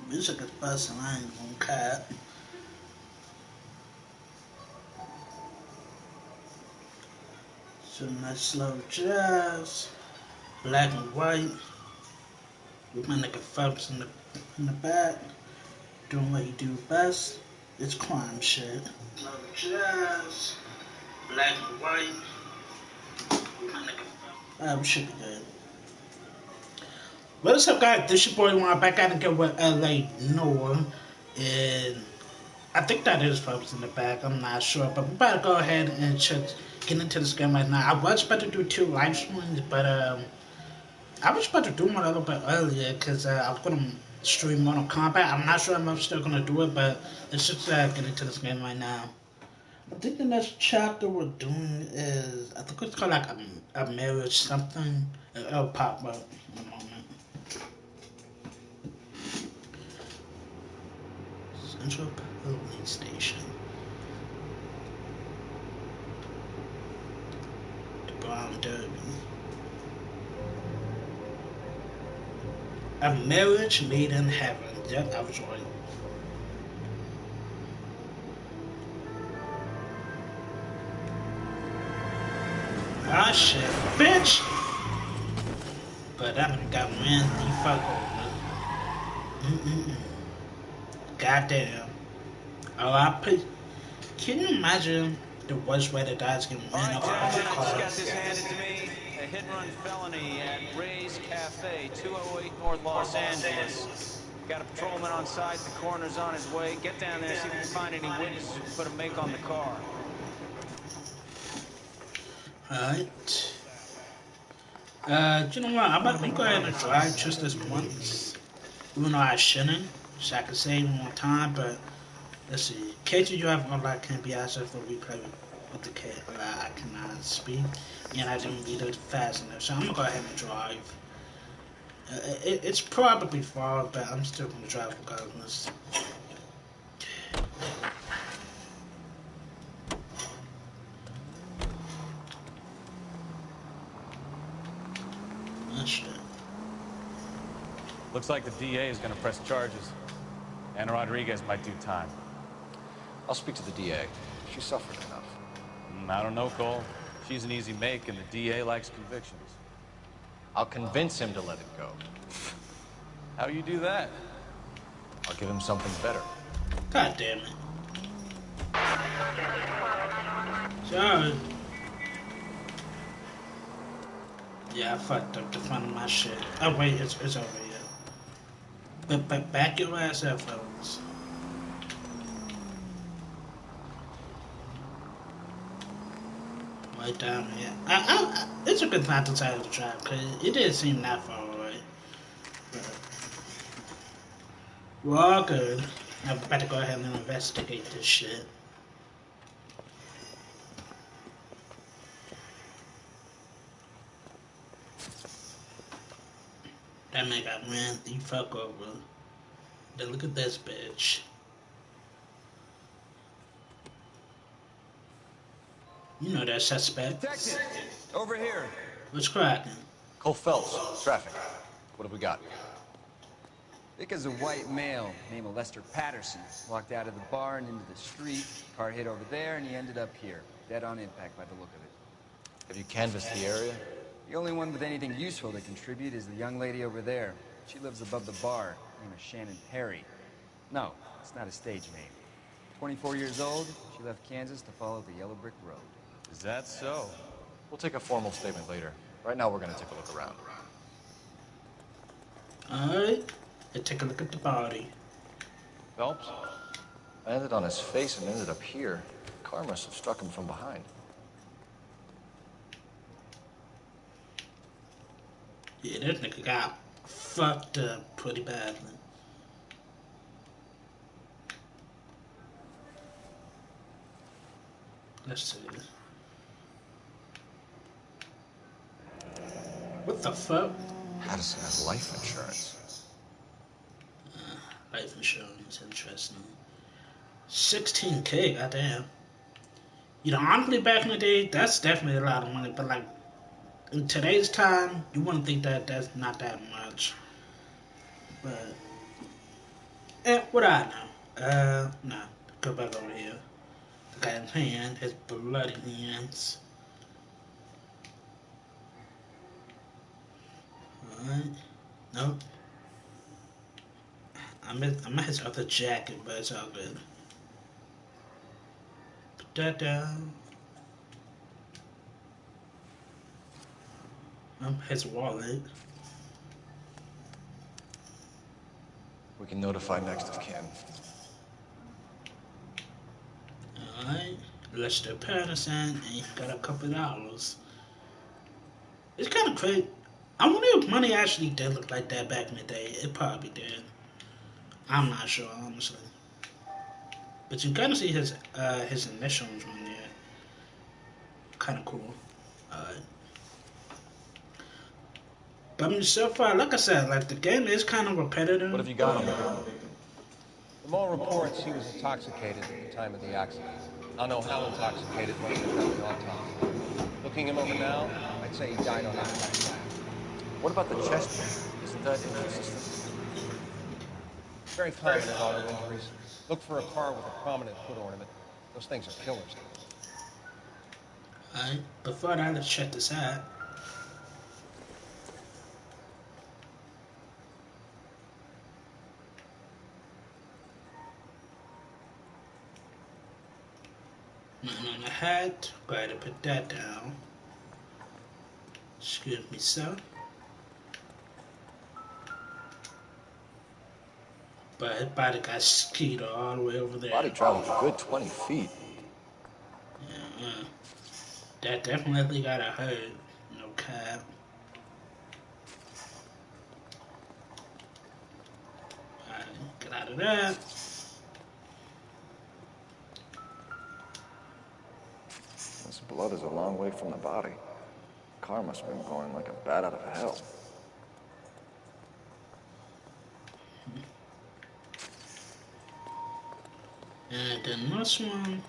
Music is busting, I ain't gonna cut. Some nice slow jazz, black and white, with my nigga Phelps in the back, doing what he do best. It's crime shit. Slow jazz, black and white, with my nigga Phelps. We should be good. What's up, guys? This your boy LANoire back at it again with LANoire, and I think that is Phelps in the back. I'm not sure, but we better go ahead and get into this game right now. I was about to do 2 live streams, but I was about to do one a little bit earlier because I was gonna stream Mortal Kombat. I'm not sure I'm still gonna do it, but let's just get into this game right now. I think the next chapter we're doing is I think it's called like a marriage something. It'll pop up in a moment. Central Police Station. The Brown Derby. A marriage made in heaven. Yep, I was right. Ah shit, bitch! But that nigga got ran the fuck over. Goddamn. Oh, I put. Can you imagine the worst way to die is getting ran over by a car? Got this handed to me. A hit-and-run felony at Ray's Cafe, 208 North Los Angeles. Got a patrolman on site. The coroner's on his way. Get down there, see if you can find any witnesses who put a make on the car. Alright. You know what? I'm gonna go ahead and drive just this once. Even though I shouldn't. So I can save more time, but let's see. Cases you have online can be accessed for replay with the kid. I cannot speak. And I didn't read it fast enough. So I'm gonna go ahead and drive. It's probably far, but I'm still gonna drive regardless. Oh shit. Looks like the DA is gonna press charges. Anna Rodriguez might do time. I'll speak to the DA. She suffered enough. I don't know, Cole. She's an easy make, and the DA likes convictions. I'll convince him to let it go. How you do that? I'll give him something better. God damn it. Sorry. Yeah, I fucked up the front of my shit. Oh wait, it's over here. But back your ass up, folks. Right down here. It's a good time to try to drive because it didn't seem that far away. But we're all good. I'm about to go ahead and investigate this shit. That man got ran the fuck over. Then look at this bitch. You know that suspect. Detective, over here. What's cracking? Cole Phelps, traffic. What have we got? Because a white male named Lester Patterson walked out of the bar and into the street. Car hit over there, and he ended up here. Dead on impact by the look of it. Have you canvassed the area? The only one with anything useful to contribute is the young lady over there. She lives above the bar. Her name is Shannon Perry. No, it's not a stage name. 24 years old, she left Kansas to follow the yellow brick road. Is that so? We'll take a formal statement later. Right now, we're gonna take a look around. Alright. Let's take a look at the body. Phelps? Landed on his face and ended up here. The car must have struck him from behind. Yeah, that nigga got fucked up pretty badly. Let's see. What the fuck? Patterson has life insurance. Life insurance, interesting. 16K, goddamn. You know, honestly, back in the day, that's definitely a lot of money, but like, in today's time, you wouldn't think that that's not that much. But And what I know? No. Go back over here. The guy's hand, his bloody hands. Alright. Nope. I'm at his other jacket, but it's all good. Put that down. His wallet. We can notify next of kin. Alright. Lester Patterson, and he got a couple dollars. It's kind of crazy. I wonder if money actually did look like that back in the day. It probably did. I'm not sure, honestly. But you kind of see his initials on there. Kind of cool. But I mean, so far, like I said, like the game is kind of repetitive. What have you got on him? From all reports, he was intoxicated at the time of the accident. I'll know how intoxicated once they've done the autopsy. Looking him over now, I'd say he died on impact. What about the chest? Isn't that inconsistent? Very common in auto injuries. Look for a car with a prominent foot ornament. Those things are killers. Alright, before that, let's check this out. Nothing on the hat. Go ahead and put that down. Excuse me, sir. But his body got skied all the way over there. Body traveled a good 20 feet. Yeah, that definitely got a hurt. No cap. Alright, get out of that. This blood is a long way from the body. Car must have been going like a bat out of hell. And then this one.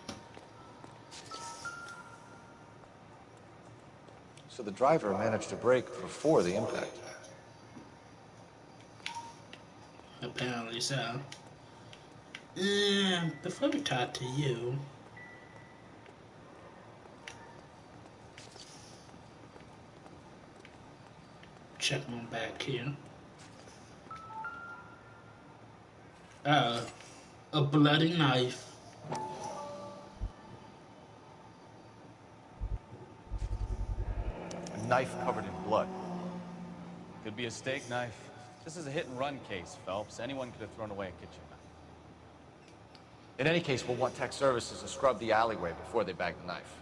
So the driver managed to brake before the impact. Apparently so. And before we talk to you, check on back here. A bloody knife. A knife covered in blood. Could be a steak knife. This is a hit-and-run case, Phelps. Anyone could have thrown away a kitchen knife. In any case, we'll want tech services to scrub the alleyway before they bag the knife.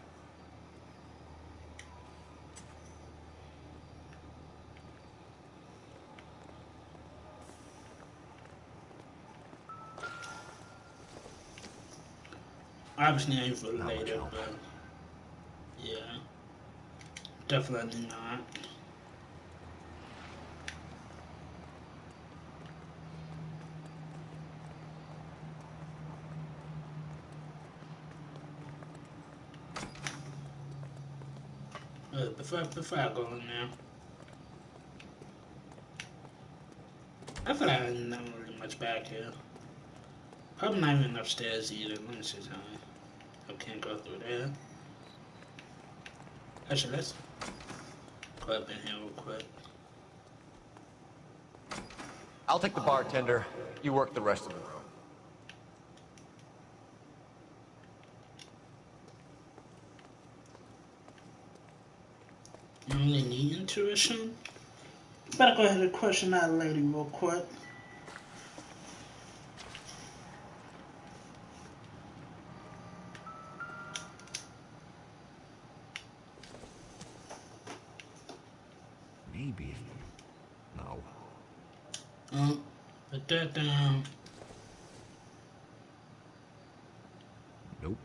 Obviously ain't for later, but yeah, definitely not. Before I go in there, I feel like there's not really much back here. Probably not even upstairs either. Let me see something. I can't go through there. Actually, let's go up in here real quick. I'll take the bartender. You work the rest of the room. You only need intuition? Better go ahead and question that lady real quick. Maybe. No. Put that down. Nope.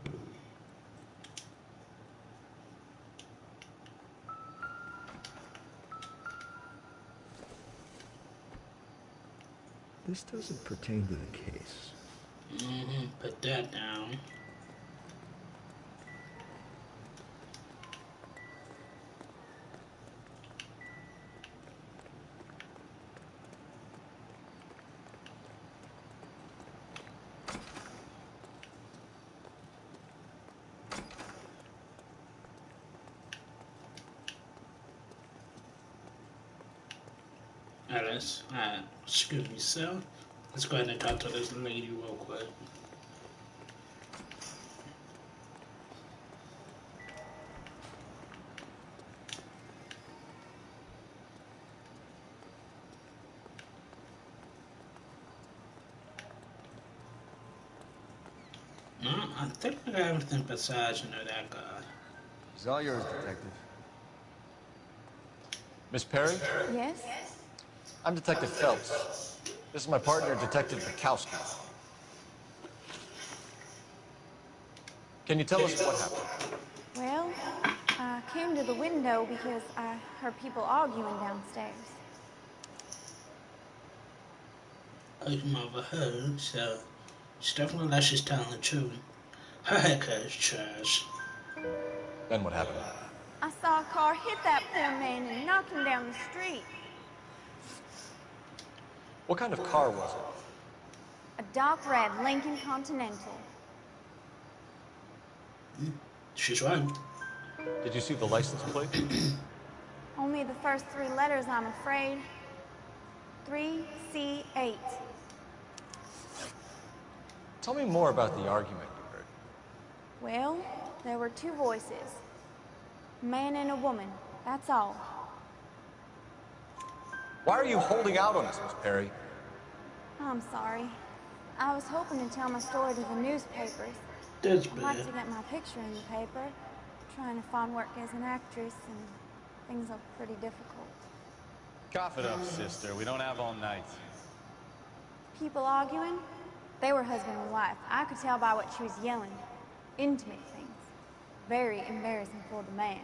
This doesn't pertain to the case. Put that down. Excuse me, sir. Let's go ahead and talk to this lady real quick. No, I think I got everything besides, that guy. It's all yours, Detective. Miss Perry? Yes? I'm Detective Phelps. This is my partner, Detective Bukowski. Can you tell us what happened? Well, I came to the window because I heard people arguing downstairs. Looking over her, so she definitely like she's telling the truth. Her haircut is trash. Then what happened? I saw a car hit that poor man and knock him down the street. What kind of car was it? A dark red Lincoln Continental. She's right. Did you see the license plate? Only the first 3 letters, I'm afraid. 3C8. Tell me more about the argument you heard. Well, there were 2 voices. A man and a woman, that's all. Why are you holding out on us, Miss Perry? I'm sorry. I was hoping to tell my story to the newspapers. That's I'd like bad. to get my picture in the paper. Trying to find work as an actress, and things are pretty difficult. Cough it up, sister. We don't have all night. People arguing? They were husband and wife. I could tell by what she was yelling. Intimate things. Very embarrassing for the man.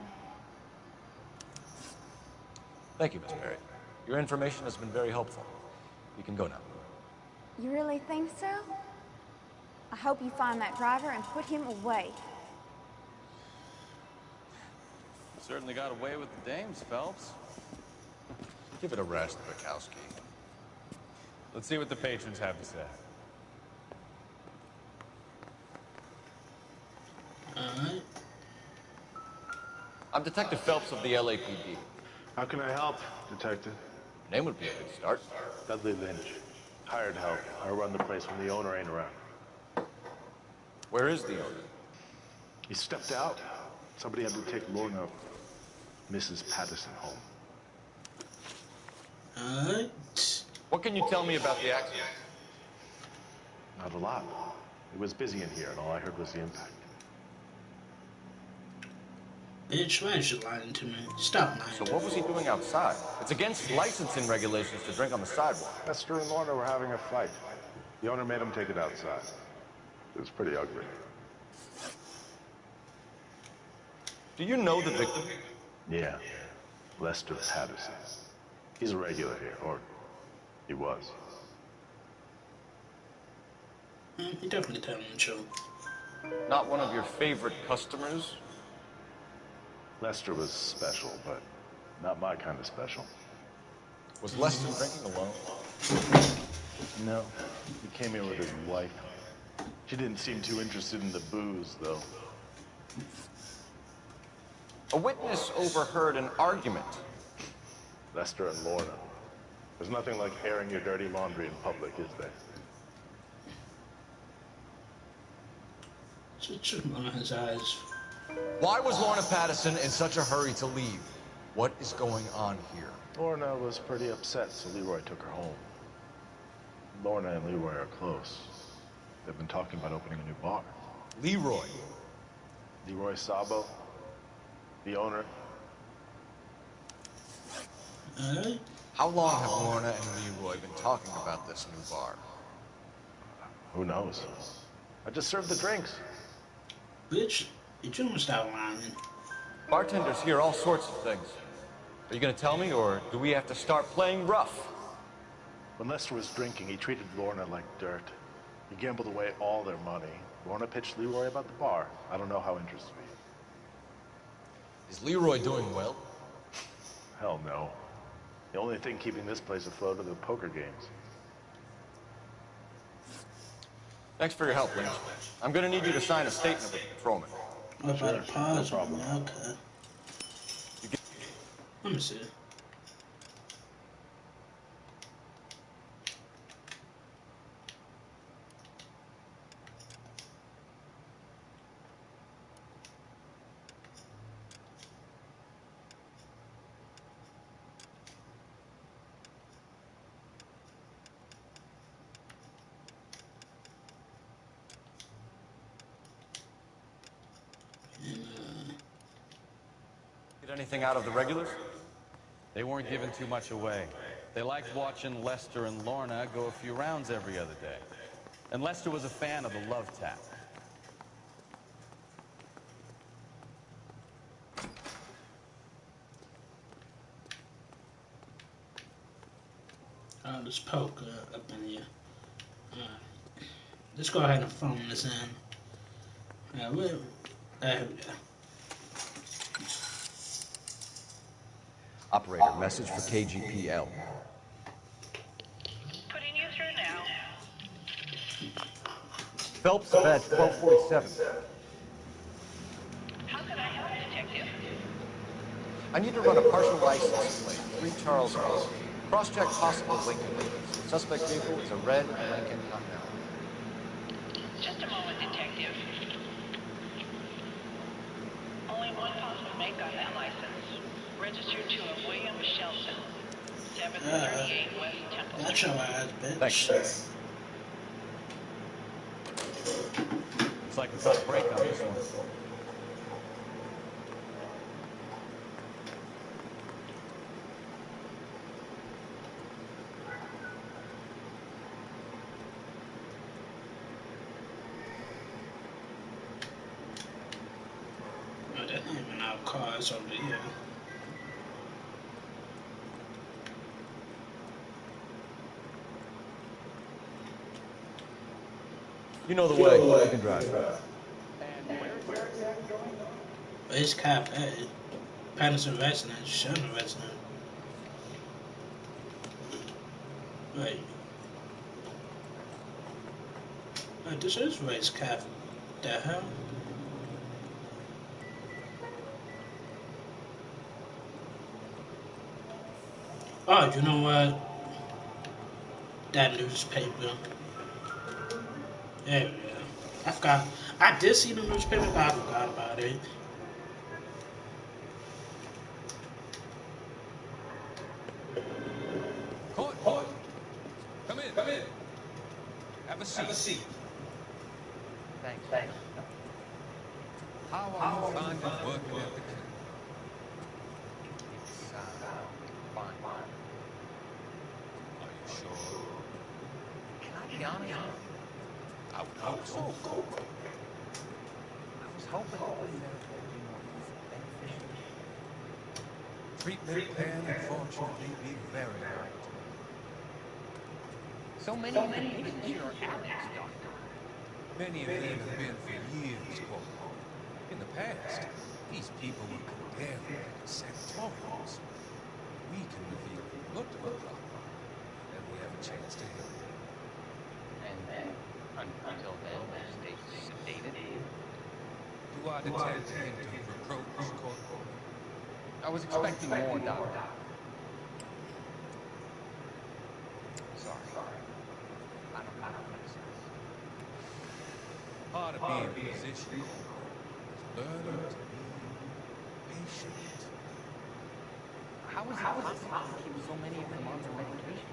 Thank you, Miss Perry. Your information has been very helpful. You can go now. You really think so? I hope you find that driver and put him away. Certainly got away with the dames, Phelps. Give it a rest, Bukowski. Let's see what the patrons have to say. Alright. I'm Detective Phelps of the LAPD. How can I help, Detective? Name would be a good start. Dudley Lynch. Hired help. I run the place when the owner ain't around. Where is the owner? He stepped out. Somebody had to take Lorna, Mrs. Patterson, home. Alright. What can you tell me about the accident? Not a lot. It was busy in here, and all I heard was the impact. Bitch, why is you lying to me? Stop lying. So what was he doing outside? It's against licensing regulations to drink on the sidewalk. Esther and Lorna were having a fight. The owner made him take it outside. It was pretty ugly. Do you know the victim? Yeah. Lester Patterson. He's a regular here, or he was. He definitely telling the truth. Not one of your favorite customers? Lester was special, but not my kind of special. Was Lester drinking alone? No. He came here with his wife. She didn't seem too interested in the booze, though. A witness overheard an argument. Lester and Lorna. There's nothing like airing your dirty laundry in public, is there? Just look in his eyes. Why was Lorna Patterson in such a hurry to leave? What is going on here? Lorna was pretty upset, so Leroy took her home. Lorna and Leroy are close. They've been talking about opening a new bar. Leroy. Leroy Sabo, the owner. Alright. How long have Lorna and Leroy been talking about this new bar? Who knows? I just served the drinks. Bitch, you gonna stop lying. Bartenders hear all sorts of things. Are you gonna tell me, or do we have to start playing rough? When Lester was drinking, he treated Lorna like dirt. He gambled away all their money. Lorna pitched Leroy about the bar. I don't know how interested he Is Leroy doing well? is. Hell no. The only thing keeping this place afloat are the poker games. Thanks for your help, Lynch. I'm gonna need you to sign a statement with the patrolman. Oh, if I had a pause, no problem. okay. Let me see. Anything out of the regulars? They weren't giving too much away. They liked watching Lester and Lorna go a few rounds every other day. And Lester was a fan of the love tap. Let's poke up in here. Let's go ahead and phone this in. There we go. Operator, message for KGPL. Putting you through now. Phelps, badge 1247. How can I help, Detective? I need to run a partial license plate, 3 Charles Road. Cross-check possible Lincoln numbers. Suspect vehicle is a red Lincoln Continental. Just a moment, Detective. Only one possible make on that license. Registered to a William Shelton, 738 West Temple. That's your ass, bitch. Thanks. Looks like we got a break on this one. Oh, that's not even our cars over here. You know the way. You can drive. It's Cafe. Patterson resident, Shelton resident. Wait. Wait, this is Ray's Cafe. The hell? Oh, you know what? That newspaper. There we go. I forgot. I did see the newspaper, but I forgot about it. Court, boy. Come in. Come in. Have a seat. Have a seat. Thanks. How are you finding working at the clinic? It's, fine. Are you sure? Can I be honest? I would hope so. I was hoping that there would be more beneficial. Treatment can unfortunately be very hard. So many of the patients here are addicts, Doctor. Many of them have been for years, Corporal. In the past, these people were condemned to sanatoriums. We can reveal who looked at the problem, and we have a chance to help. And then, until then, they stay sedated. Do I detect a hint of reproach, Corporal? I was expecting more, Doctor. Sorry. I don't know. Part of being a physician is learning to be patient. How is it possible to keep so many of them on their medication?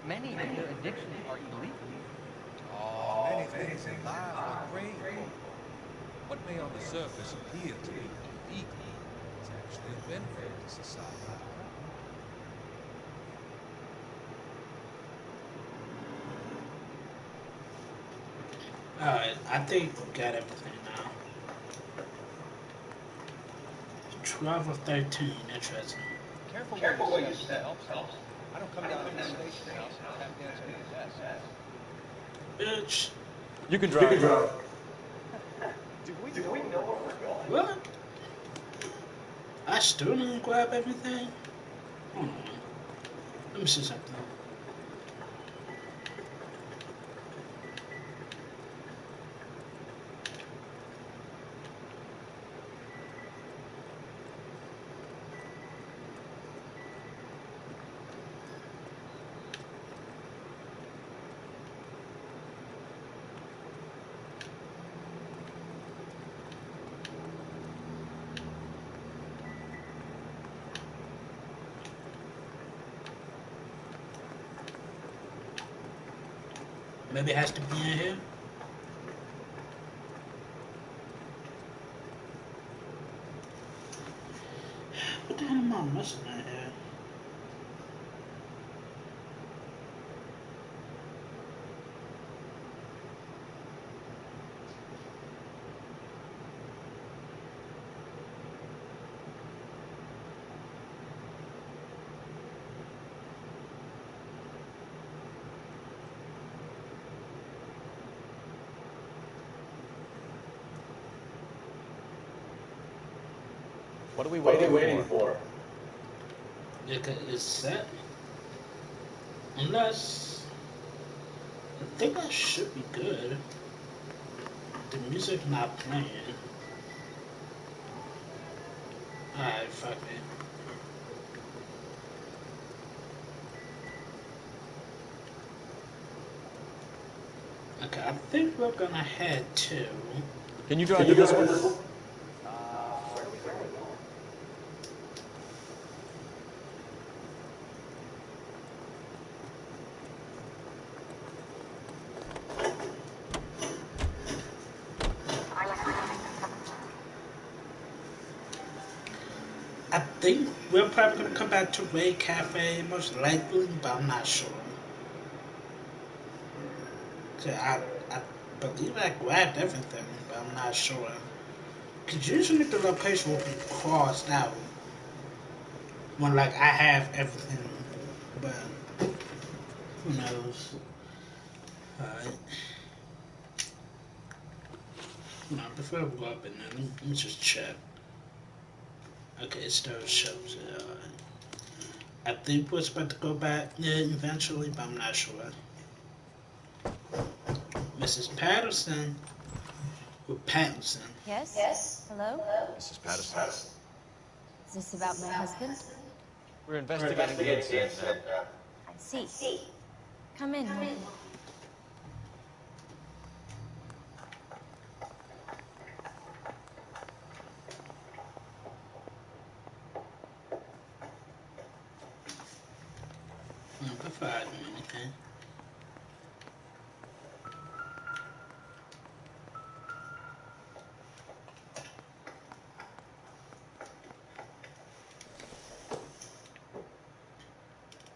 Many of their addictions are illegal. Oh, many things in life are great. What may on the surface appear to be illegal is actually a benefit to society. Alright, I think we got everything now. 12 of 13, interesting. Careful where you step. Helps. I don't come down to the station house and tap dance on the desk. Bitch. You can drive. Do we know where we're going? What? I still didn't grab everything? Hold on. Let me see something. Maybe it has to be in here. I'm missing in here? What are we waiting for? It's set. Unless I think I should be good. The music not playing. Alright, fuck it. Okay, I think we're gonna head to. Can you drive to this one? Where are we going? I think we're probably gonna come back to Ray Cafe most likely, but I'm not sure. So I believe I grabbed everything, but I'm not sure. Cause usually the location will be crossed out when like I have everything, but who knows? Alright. No, before we go up in there, let me just check. Okay, it still shows it. Alright. I think we're supposed to go back eventually, but I'm not sure. Mrs. Patterson. Or Patterson. Yes? Hello? Mrs. Patterson. Is this about my husband? We're investigating the incident, ma'am. I see. Come in, Morgan. Before I do anything.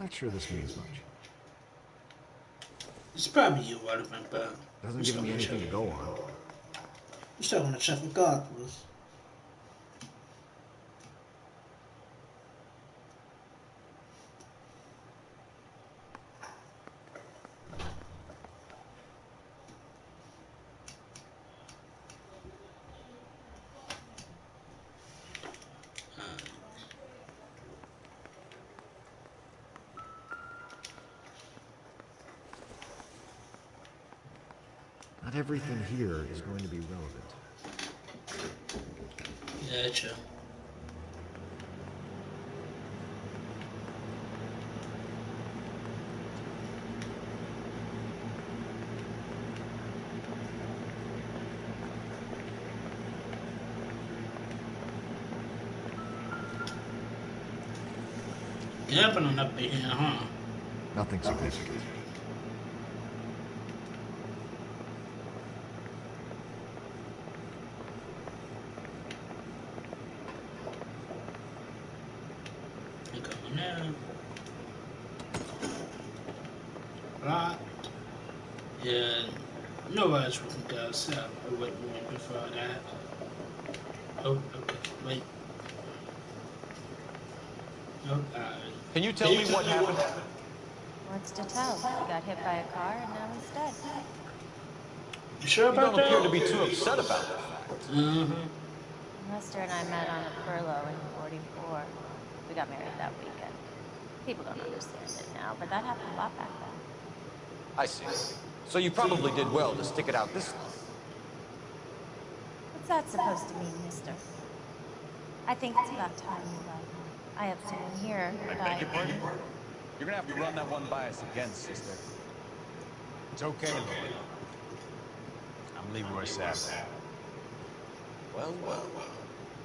Not sure this means much. It's probably irrelevant, but Doesn't give me anything to go on. I'm still gonna check regardless. Not everything here is going to be relevant. Gotcha. Happening up in here, huh? Nothing significant. Going there. Right. Yeah. No worries, we can go. So I wouldn't want before that. Oh, okay. Wait. Oh, Can you tell me what happened? What's to tell? He got hit by a car and now he's dead. You sure You about don't appear that? to be too upset about the fact. Lester and I met on a furlough in 44. We got married that weekend. People don't understand it now, but that happened a lot back then. I see. So you probably did well to stick it out this long. What's that supposed to mean, mister? I think it's about time you left. I have someone here. I beg your pardon? You're gonna have to run that one by us again, sister. It's okay, Lloyd. I'm Leroy Savage. Well, well.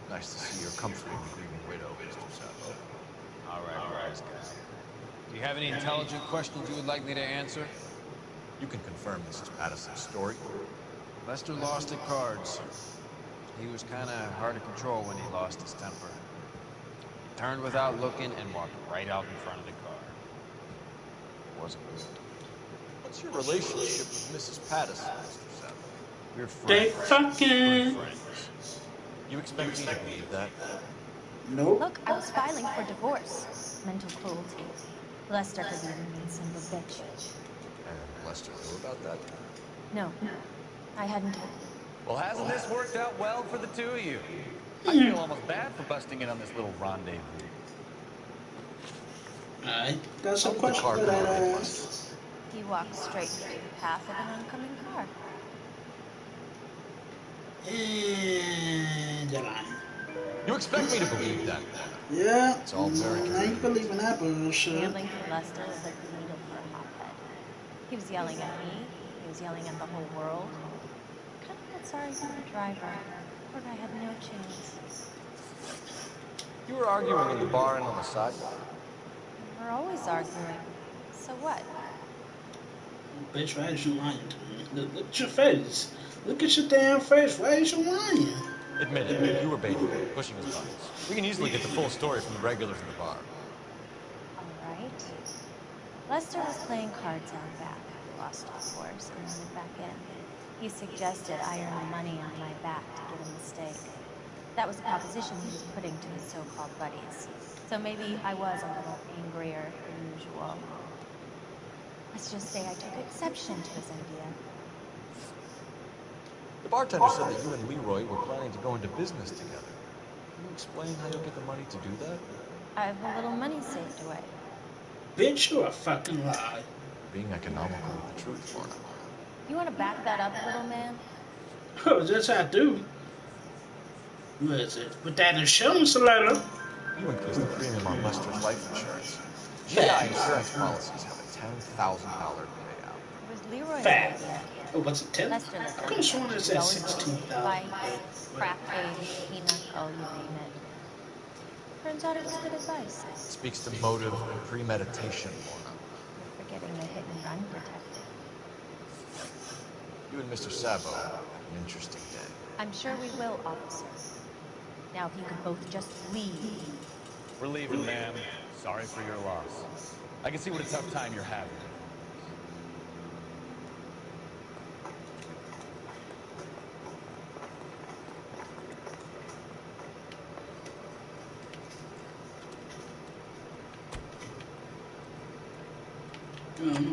Nice to see you're comforting the grieving widow, Mr. Sabo. All right, guys. Do you have any intelligent questions you would like me to answer? You can confirm Mrs. Patterson's story. Lester lost at cards. He was kind of hard to control when he lost his temper. Turned without looking and walked right out in front of the car. Wasn't good. What's your relationship with Mrs. Patterson, Mr. Savage? We're They friends. fucking. Good friends. You expect me to believe that? Nope. Look, I was filing for divorce. Mental cruelty. Lester could be a mean son of a bitch. And Lester knew about that? No, I hadn't told him. Well, hasn't this worked out well for the two of you? I feel almost bad for busting in on this little rendezvous. Alright, got some How did the questions car for that come up with ass. Lester? He walked straight into the path of an oncoming car. And they're lying. You expect me to believe that? Yeah, It's all very I ain't convenient. believing that bullshit. Gambling for Lester was like the needle for a hotbed. He was yelling at me. He was yelling at the whole world. I kind of felt sorry for the driver. Poor guy had no chance. You were arguing in the bar and on the side? We're always arguing. So what? Bitch, why is you lying to me? Look at your face. Look at your damn face. Why is you lying? Admit it, you were baiting him, pushing his buttons. We can easily get the full story from the regulars in the bar. All right. Lester was playing cards out back. Lost, of course, and wanted back in. He suggested I earn the money on my back to give him the stake. That was a proposition he was putting to his so-called buddies. So maybe I was a little angrier than usual. Let's just say I took exception to his idea. The bartender said that you and Leroy were planning to go into business together. Can you explain how you'll get the money to do that? I have a little money saved away. Bitch, you a fucking lie. Being economical with the truth, Lorna. You want to back that up, little man? Oh, yes I do. What is it? With that insurance letter. You increased the premium on Lester's life insurance. GI insurance policies have a $10,000 payout. It was Leroy's Fat. idea. Oh, what's it, 10? Lester lived I could have sworn it said always 16,000. fights, crack babies, pinochle, you name it. Turns out it was good advice. Speaks to motive and premeditation, Lorna. You're forgetting the hit and run detective. You and Mr. Sabo have an interesting day. I'm sure we will, officer. Now, if you could both just leave. We're leaving, ma'am. Sorry for your loss. I can see what a tough time you're having.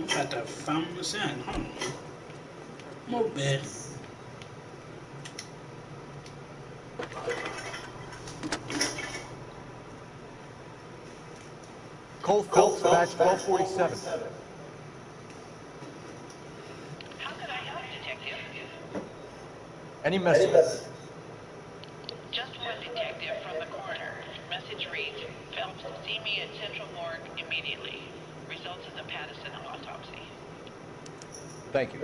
Got to found this in, huh? More bed. Cole Phelps, batch 1247. How could I help, Detective? Any message? Just one detective from the coroner. Message reads, Phelps, see me at Central Morgue immediately. Results of the Patterson autopsy. Thank you.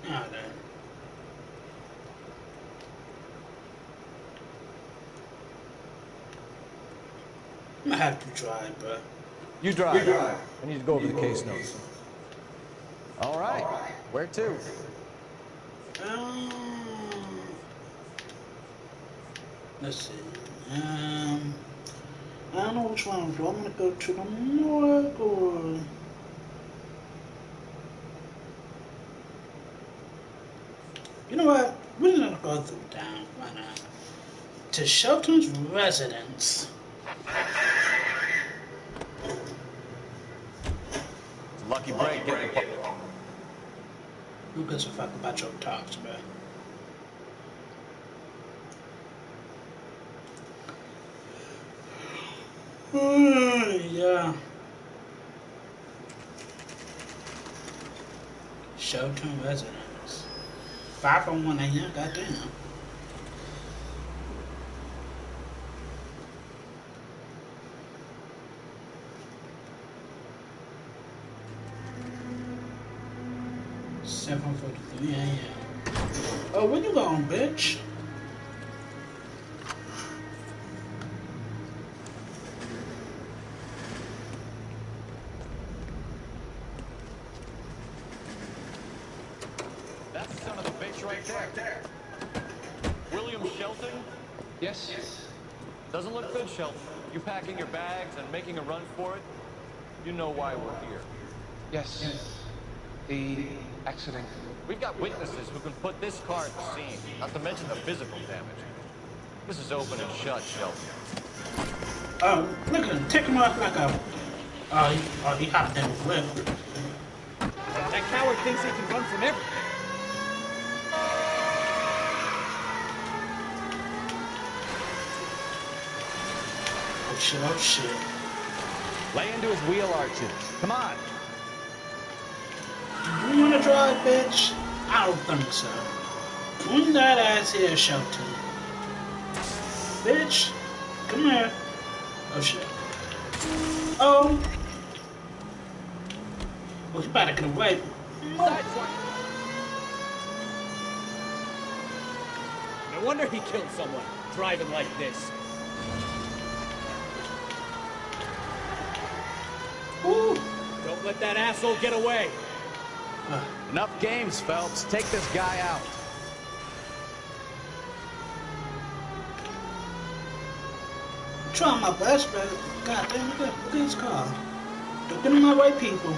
Ah, there. I'm gonna have to drive, bro. You drive. I need to go over the case notes. All right. Where to? Let's see. I don't know which one. Do I want to go to the morgue or? You know what? We're gonna go through down. Why not? To Shelton's residence. It's a lucky break getting the... Who gives a fuck about your talks, bro? Yeah. Shelton residence. 5:01 a.m. Goddamn. $7:43 a.m. Oh, where you going, bitch? That son of a bitch right right there. William Shelton? Yes? Doesn't look good, Shelton. You packing your bags and making a run for it? You know why we're here. Yes. The accident. We've got witnesses who can put this car at the scene, not to mention the physical damage. This is open and shut, Shelton. Look at him, take him off like a... he hopped in a whip. That coward thinks he can run from everything. Oh shit. Lay into his wheel arches. Come on. You wanna drive, bitch? I don't think so. Bring that ass here, Shelton. Bitch, come here. Oh shit. Oh, you better get away. No wonder he killed someone, driving like this. Ooh. Don't let that asshole get away. Enough games, Phelps. Take this guy out. I'm trying my best, but goddamn, look at this car. Don't get in my way, people.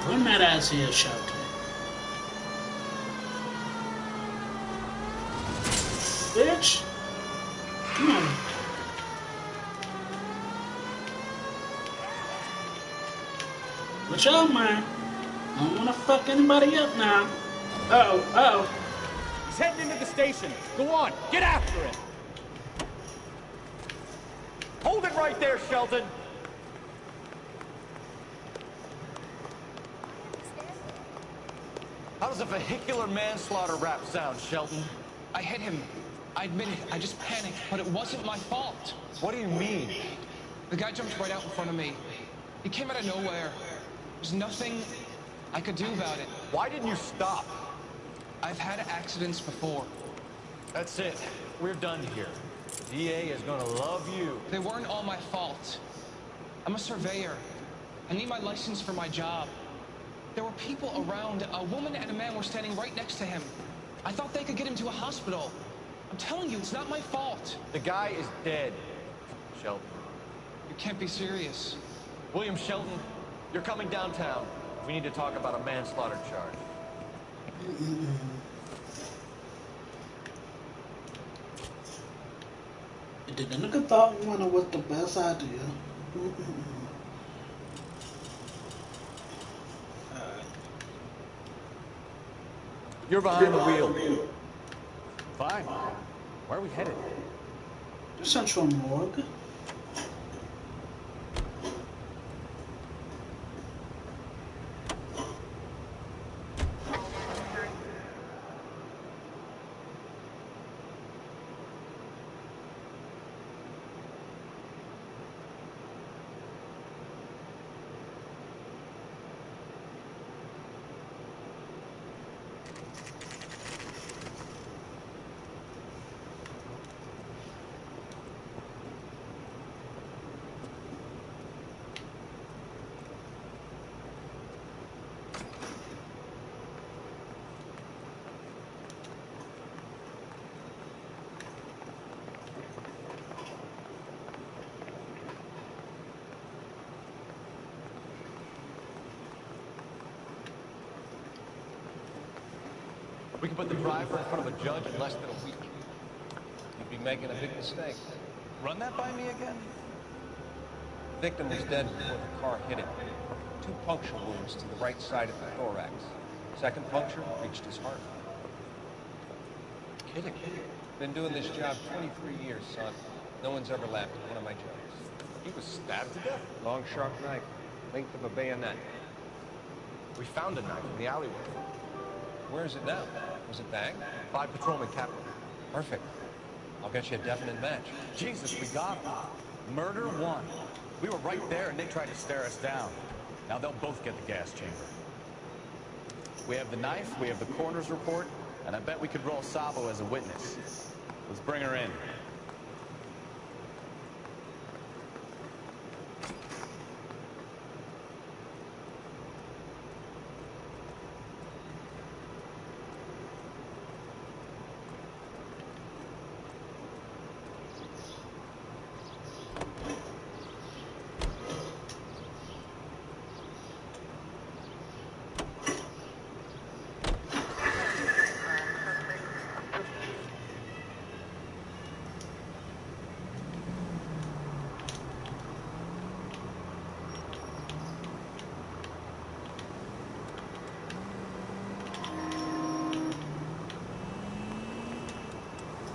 Bring that ass here, Shelton. Bitch. Come on. Watch out, man. I don't wanna fuck anybody up now. Uh-oh. He's heading into the station. Go on, get after him. Hold it right there, Shelton. How does a vehicular manslaughter rap sound, Shelton? I hit him. I admit it. I just panicked, but it wasn't my fault. What do you mean? The guy jumped right out in front of me. He came out of nowhere. There's nothing I could do about it. Why didn't you stop? I've had accidents before. That's it. We're done here. The DA is gonna love you. They weren't all my fault. I'm a surveyor. I need my license for my job. There were people around. A woman and a man were standing right next to him. I thought they could get him to a hospital. I'm telling you, it's not my fault. The guy is dead, Shelton. You can't be serious. William Shelton, you're coming downtown. We need to talk about a manslaughter charge. Didn't look at thought one was the best idea. You're behind the wheel. Fine. Where are we headed? The Central Morgue. We can put the driver in front of a judge in less than a week. You'd be making a big mistake. Run that by me again? The victim was dead before the car hit him. 2 puncture wounds to the right side of the thorax. Second puncture reached his heart. Kidding. Been doing this job 23 years, son. No one's ever laughed at one of my jokes. He was stabbed to death. Long, sharp knife. Length of a bayonet. We found a knife in the alleyway. Where is it now? Was it bagged? 5 patrolmen capped it. Perfect. I'll get you a definite match. Jesus, we got him. Murder 1. We were right there and they tried to stare us down. Now they'll both get the gas chamber. We have the knife, we have the coroner's report, and I bet we could roll Sabo as a witness. Let's bring her in.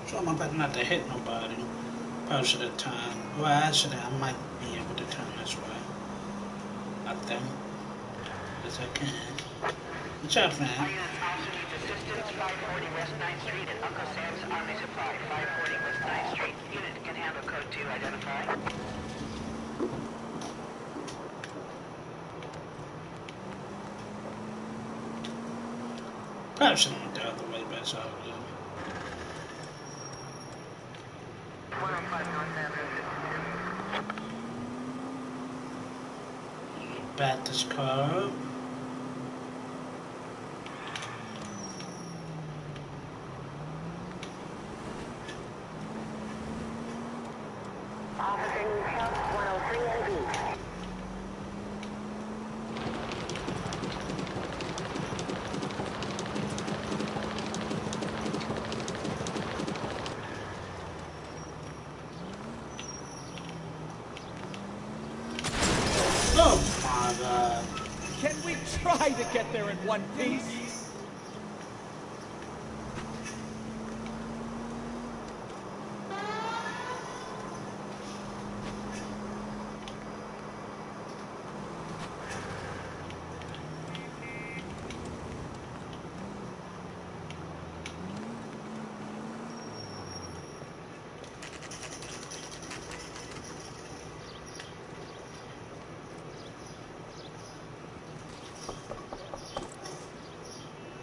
So I'm about not to hit nobody. Probably should have turned. Well, actually, I might be able to turn this way. I think. Yes, I can. Good job, man. Also needs assistance, 540 West 9th Street at Uncle Sam's Army Supply, 540 West 9th Street. Unit can handle code 2 identify. Probably should have went the other way, but it's all good. 105 North Avenue. Back this car up. Officer needs help, 103 NB. Oh my god. Can we try to get there in one piece?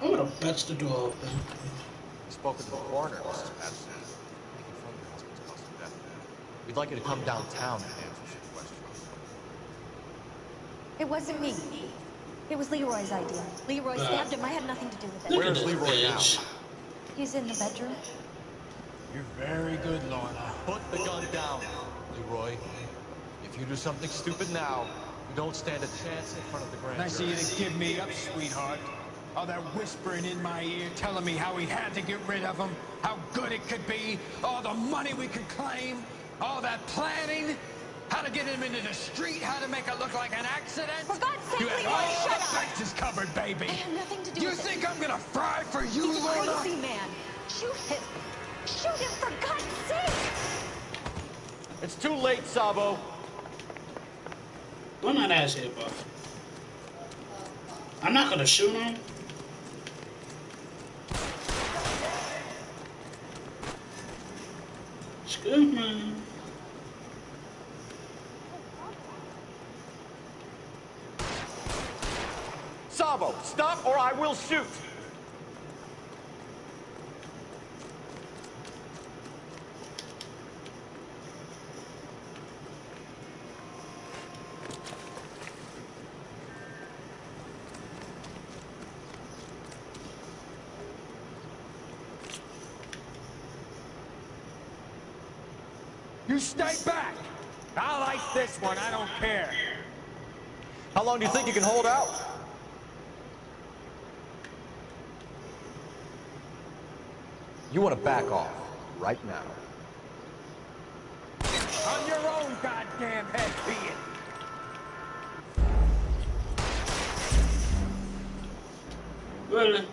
I would have bust the door open. We've spoken to the coroner, Mrs. Patterson. He confirmed your husband's cause of death. We'd like you to come downtown and answer some questions. It wasn't me. It was Leroy's idea. Leroy stabbed him. I had nothing to do with it. Where's Leroy now? He's in the bedroom. You're very good, Lorna. Put the gun down, Leroy. If you do something stupid now, you don't stand a chance in front of the grand Nice of jury. you to give me up, sweetheart. All that whispering in my ear, telling me how we had to get rid of him, how good it could be, all the money we could claim, all that planning, how to get him into the street, how to make it look like an accident. For God's sake, You had Leroy, all shut the up! bases covered, baby. I had nothing to do You with it. think I'm gonna fry for you, He's a Lorna? crazy man. Shoot him. Shoot him, for God's sake! It's too late, Sabo. We're not as here, Buff. I'm not gonna shoot him. Excuse me. Sabo, stop or I will shoot. You stay back. I'll ice this one. I don't care. How long do you think you can hold out? You want to back off right now. On your own goddamn head, be it. Really?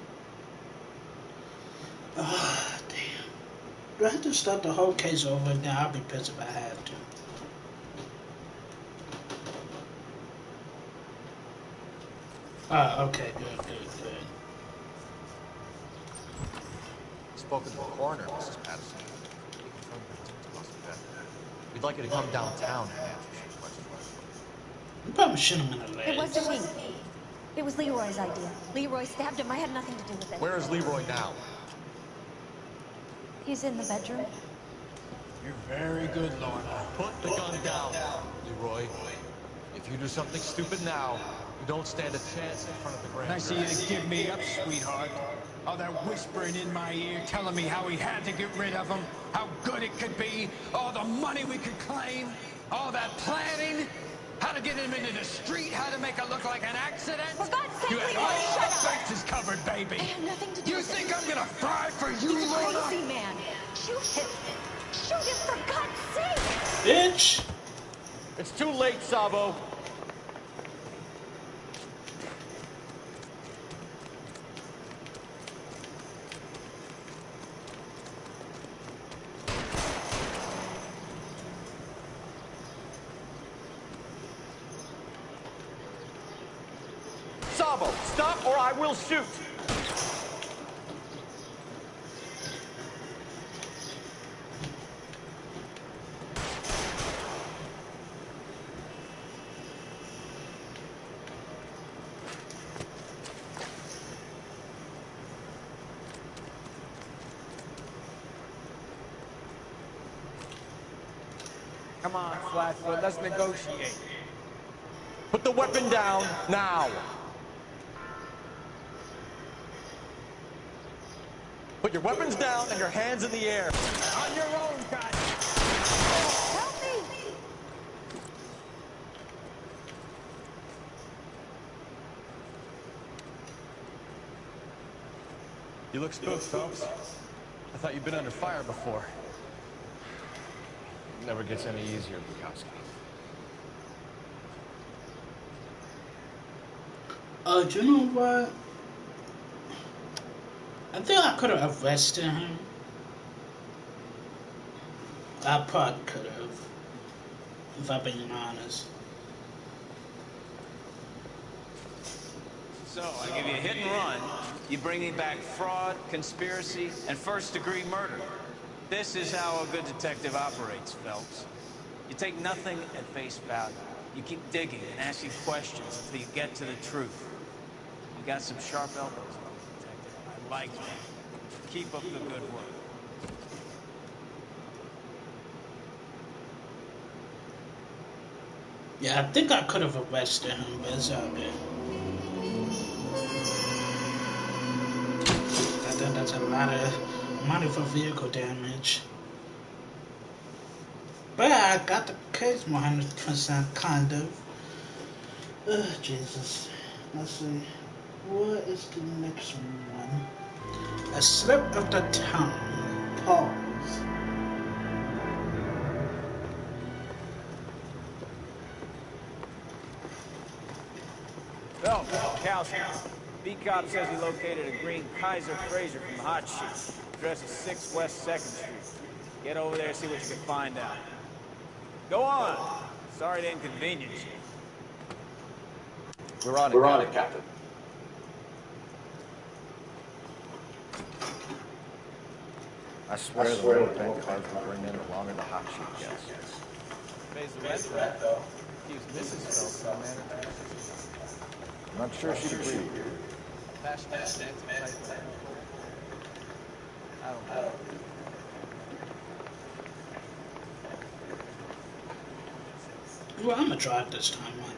Ah, damn. Do I have to start the whole case over again? I'll be pissed if I have to. Ah, okay, good. Spoken to the coroner, Mrs. Patterson. He confirmed your husband's cause of death. We'd like you to come downtown and answer some questions. You probably shoot him in the leg. It wasn't me. It was Leroy's idea. Leroy stabbed him. I had nothing to do with it. Where is Leroy now? He's in the bedroom. You're very good, Lorna. Put the gun down, Leroy. If you do something stupid now, you don't stand a chance in front of the grand Nice of jury. you to give me up, sweetheart. All that whispering in my ear, telling me how we had to get rid of him, how good it could be, all the money we could claim, all that planning, how to get him into the street, how to make it look like an accident. For God's sake, You had Leroy, all shut the up! bases covered, baby. I had nothing to do You with think it. I'm gonna fry for you, He's a Lorna? crazy man. Shoot him. Shoot him, for God's sake! Bitch! It's too late, Sabo. Bravo. Stop or I will shoot. Come on, Flatfoot, let's negotiate. Put the weapon down now. Put your weapons down and your hands in the air. On your own, guys. Help me! You look spooked, Phelps. I thought you'd been under fire before. It never gets any easier, Bukowski. Do you know what? I think I could have arrested him. I probably could have, if I'm being honest. So, I give you a hit and run. You bring me back fraud, conspiracy, and first-degree murder. This is how a good detective operates, Phelps. You take nothing at face value. You keep digging and asking questions until you get to the truth. You got some sharp elbows, detective. I like that. Keep up the good work. Yeah, I think I could have arrested him, but it's all good. I think that's a lot of money for vehicle damage. But I got the case 100% kind of. Jesus. Let's see. What is the next one? A slip of the tongue. Pause. Bukowski. B-Cop says he located a green Kaiser Fraser from the hot sheet. Address is 6 West 2nd Street. Get over there and see what you can find out. Go on. Sorry to inconvenience you. We're on it, Captain. I swear the little bank cards will bring in the longer the hot sheet gets. Pays the rent, though. Keeps Mrs. Phelps on manager. I'm not sure she'd agree. Passionate type. I don't know. Well, I'm gonna drive this time, why not?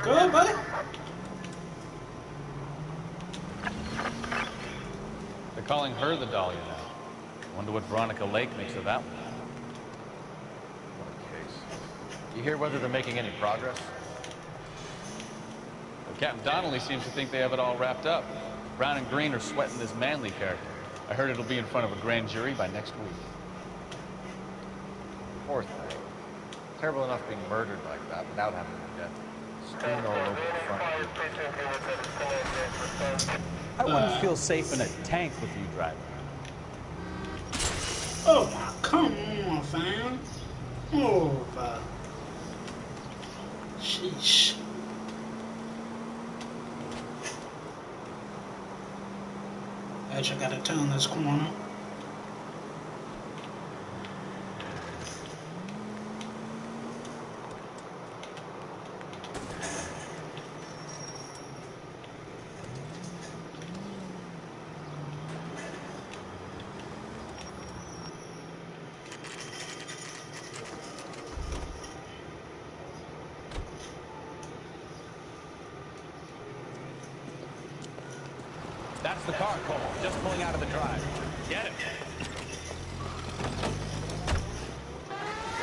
Go, buddy. They're calling her the Dahlia now. Wonder what Veronica Lake makes of that one. What a case. You hear whether they're making any progress? Well, Captain Donnelly seems to think they have it all wrapped up. Brown and Green are sweating this Manley character. I heard it'll be in front of a grand jury by next week. Poor thing. Terrible enough being murdered like that without having to get strewn all over the front. I wouldn't feel safe in a tank with you driving. Oh my, come on, fam. Oh, sheesh. Actually, I gotta turn this corner. That's the car, Cole. Just pulling out of the drive. Get him.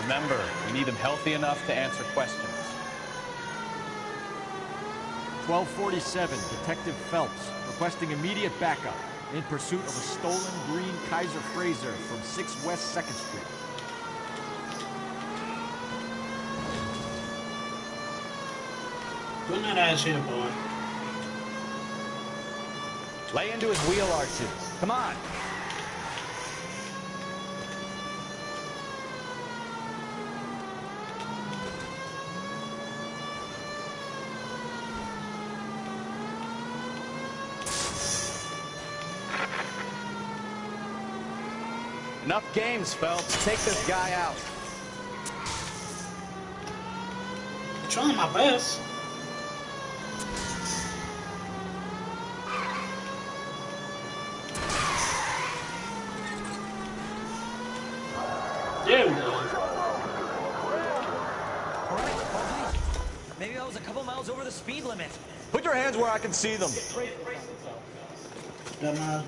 Remember, we need him healthy enough to answer questions. 1247, Detective Phelps, requesting immediate backup in pursuit of a stolen green Kaiser Fraser from 6 West 2nd Street. Bring that ass here, boy. Lay into his wheel arches. Come on. Enough games, Phelps. Take this guy out. I'm trying my best. There we go. All right. Maybe I was a couple miles over the speed limit. Put your hands where I can see them.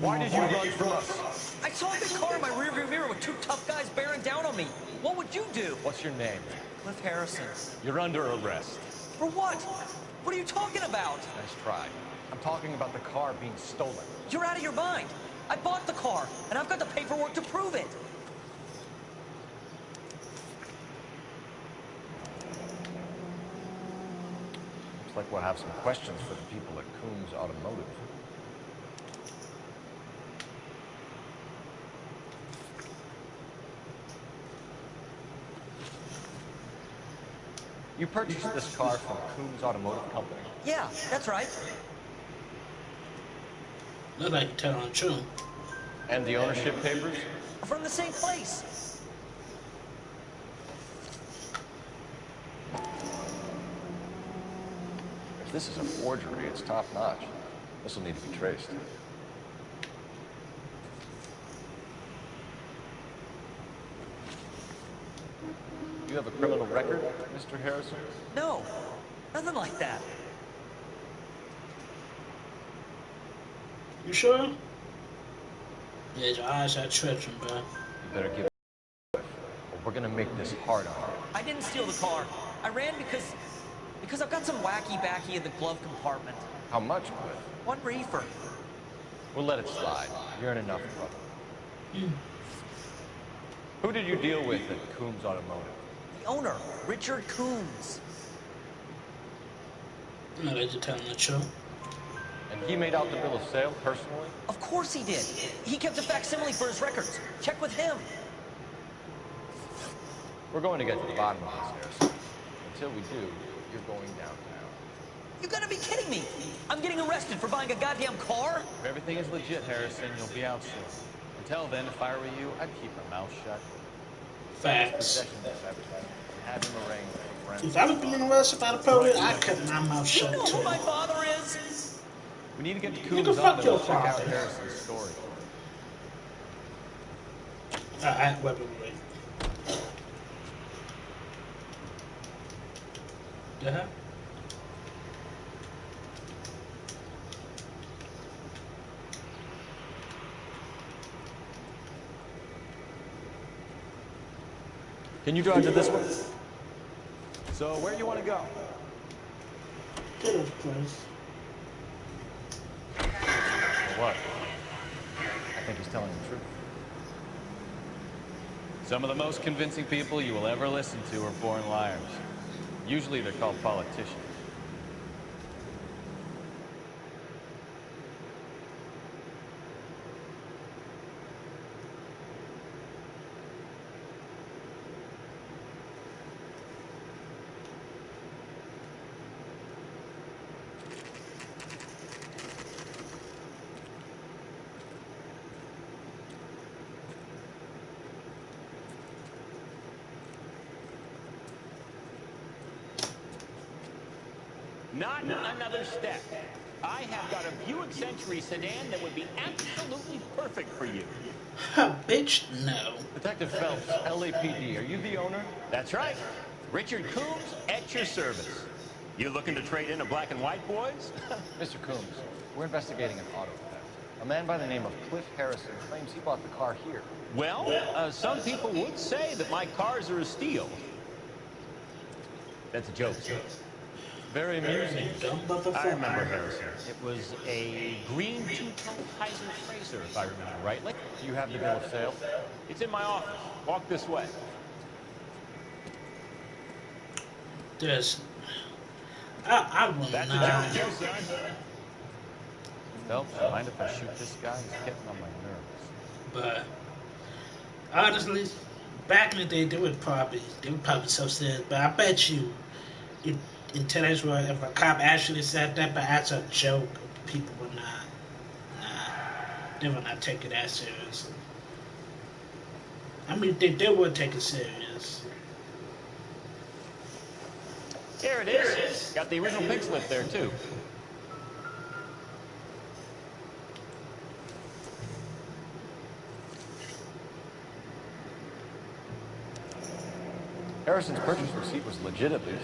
Why did you run from us? I saw a big car in my rearview mirror with two tough guys bearing down on me. What would you do? What's your name? Cliff Harrison. You're under arrest. For what? What are you talking about? Nice try. I'm talking about the car being stolen. You're out of your mind. I bought the car, and I've got the paperwork to prove it. Looks like we'll have some questions for the people at Coombs Automotive. You purchased this car from Coombs Automotive Company? Yeah, that's right. Look like you tell on true. And the ownership papers? From the same place. If this is a forgery, it's top-notch. This will need to be traced. You have a criminal record, Mr. Harrison? No, nothing like that. You sure? Yeah, your eyes are twitching, bro. You better give it or we're gonna make this hard on you. I didn't steal the car. I ran because I've got some wacky-backy in the glove compartment. How much, Cliff? One reefer. We'll let it slide. You're in enough trouble. Who did you deal with at Coombs Automotive? The owner, Richard Coombs. No, they're just telling the truth. And he made out the bill of sale personally? Of course he did. He kept a facsimile for his records. Check with him. We're going to get to the bottom of this, Harrison. Until we do, you're going downtown. You gotta be kidding me! I'm getting arrested for buying a goddamn car? If everything is legit, Harrison, you'll be out soon. Until then, if I were you, I'd keep my mouth shut. Facts. Have him arranged for friends. If I was being arrested by the police, I'd cut my mouth shut You know too. who my father is? We need to get to You Coombs can fuck Auto your to check out father. Harrison's story. Alright, wait. Yeah. Can you drive to this one? So, where do you want to go? Get this place. What? I think he's telling the truth. Some of the most convincing people you will ever listen to are born liars. Usually they're called politicians. Not another step. I have got a Buick Century sedan that would be absolutely perfect for you. Bitch, no. Detective Phelps, LAPD, are you the owner? That's right. Richard Coombs at your service. You looking to trade in a black and white, boys? Mr. Coombs, we're investigating an auto theft. A man by the name of Cliff Harrison claims he bought the car here. Well, some people would say that my cars are a steal. That's a joke, sir. Very amusing. I remember Harrison. It was a green two-tone Kaiser Fraser, if I remember rightly. Do you have the bill of sale? It's in my office. Walk this way. I will That's a not. joke too, son. Phelps, mind if I shoot this guy? He's getting on my nerves. But honestly, back in the day, they were probably so serious. But I bet you, if, in today's world, if a cop actually said that, but as a joke, people would not. Nah, they would not take it that seriously. I mean, they would take it serious. Here it is. Got the original pink slip there, too. Harrison's purchase receipt was legit at least.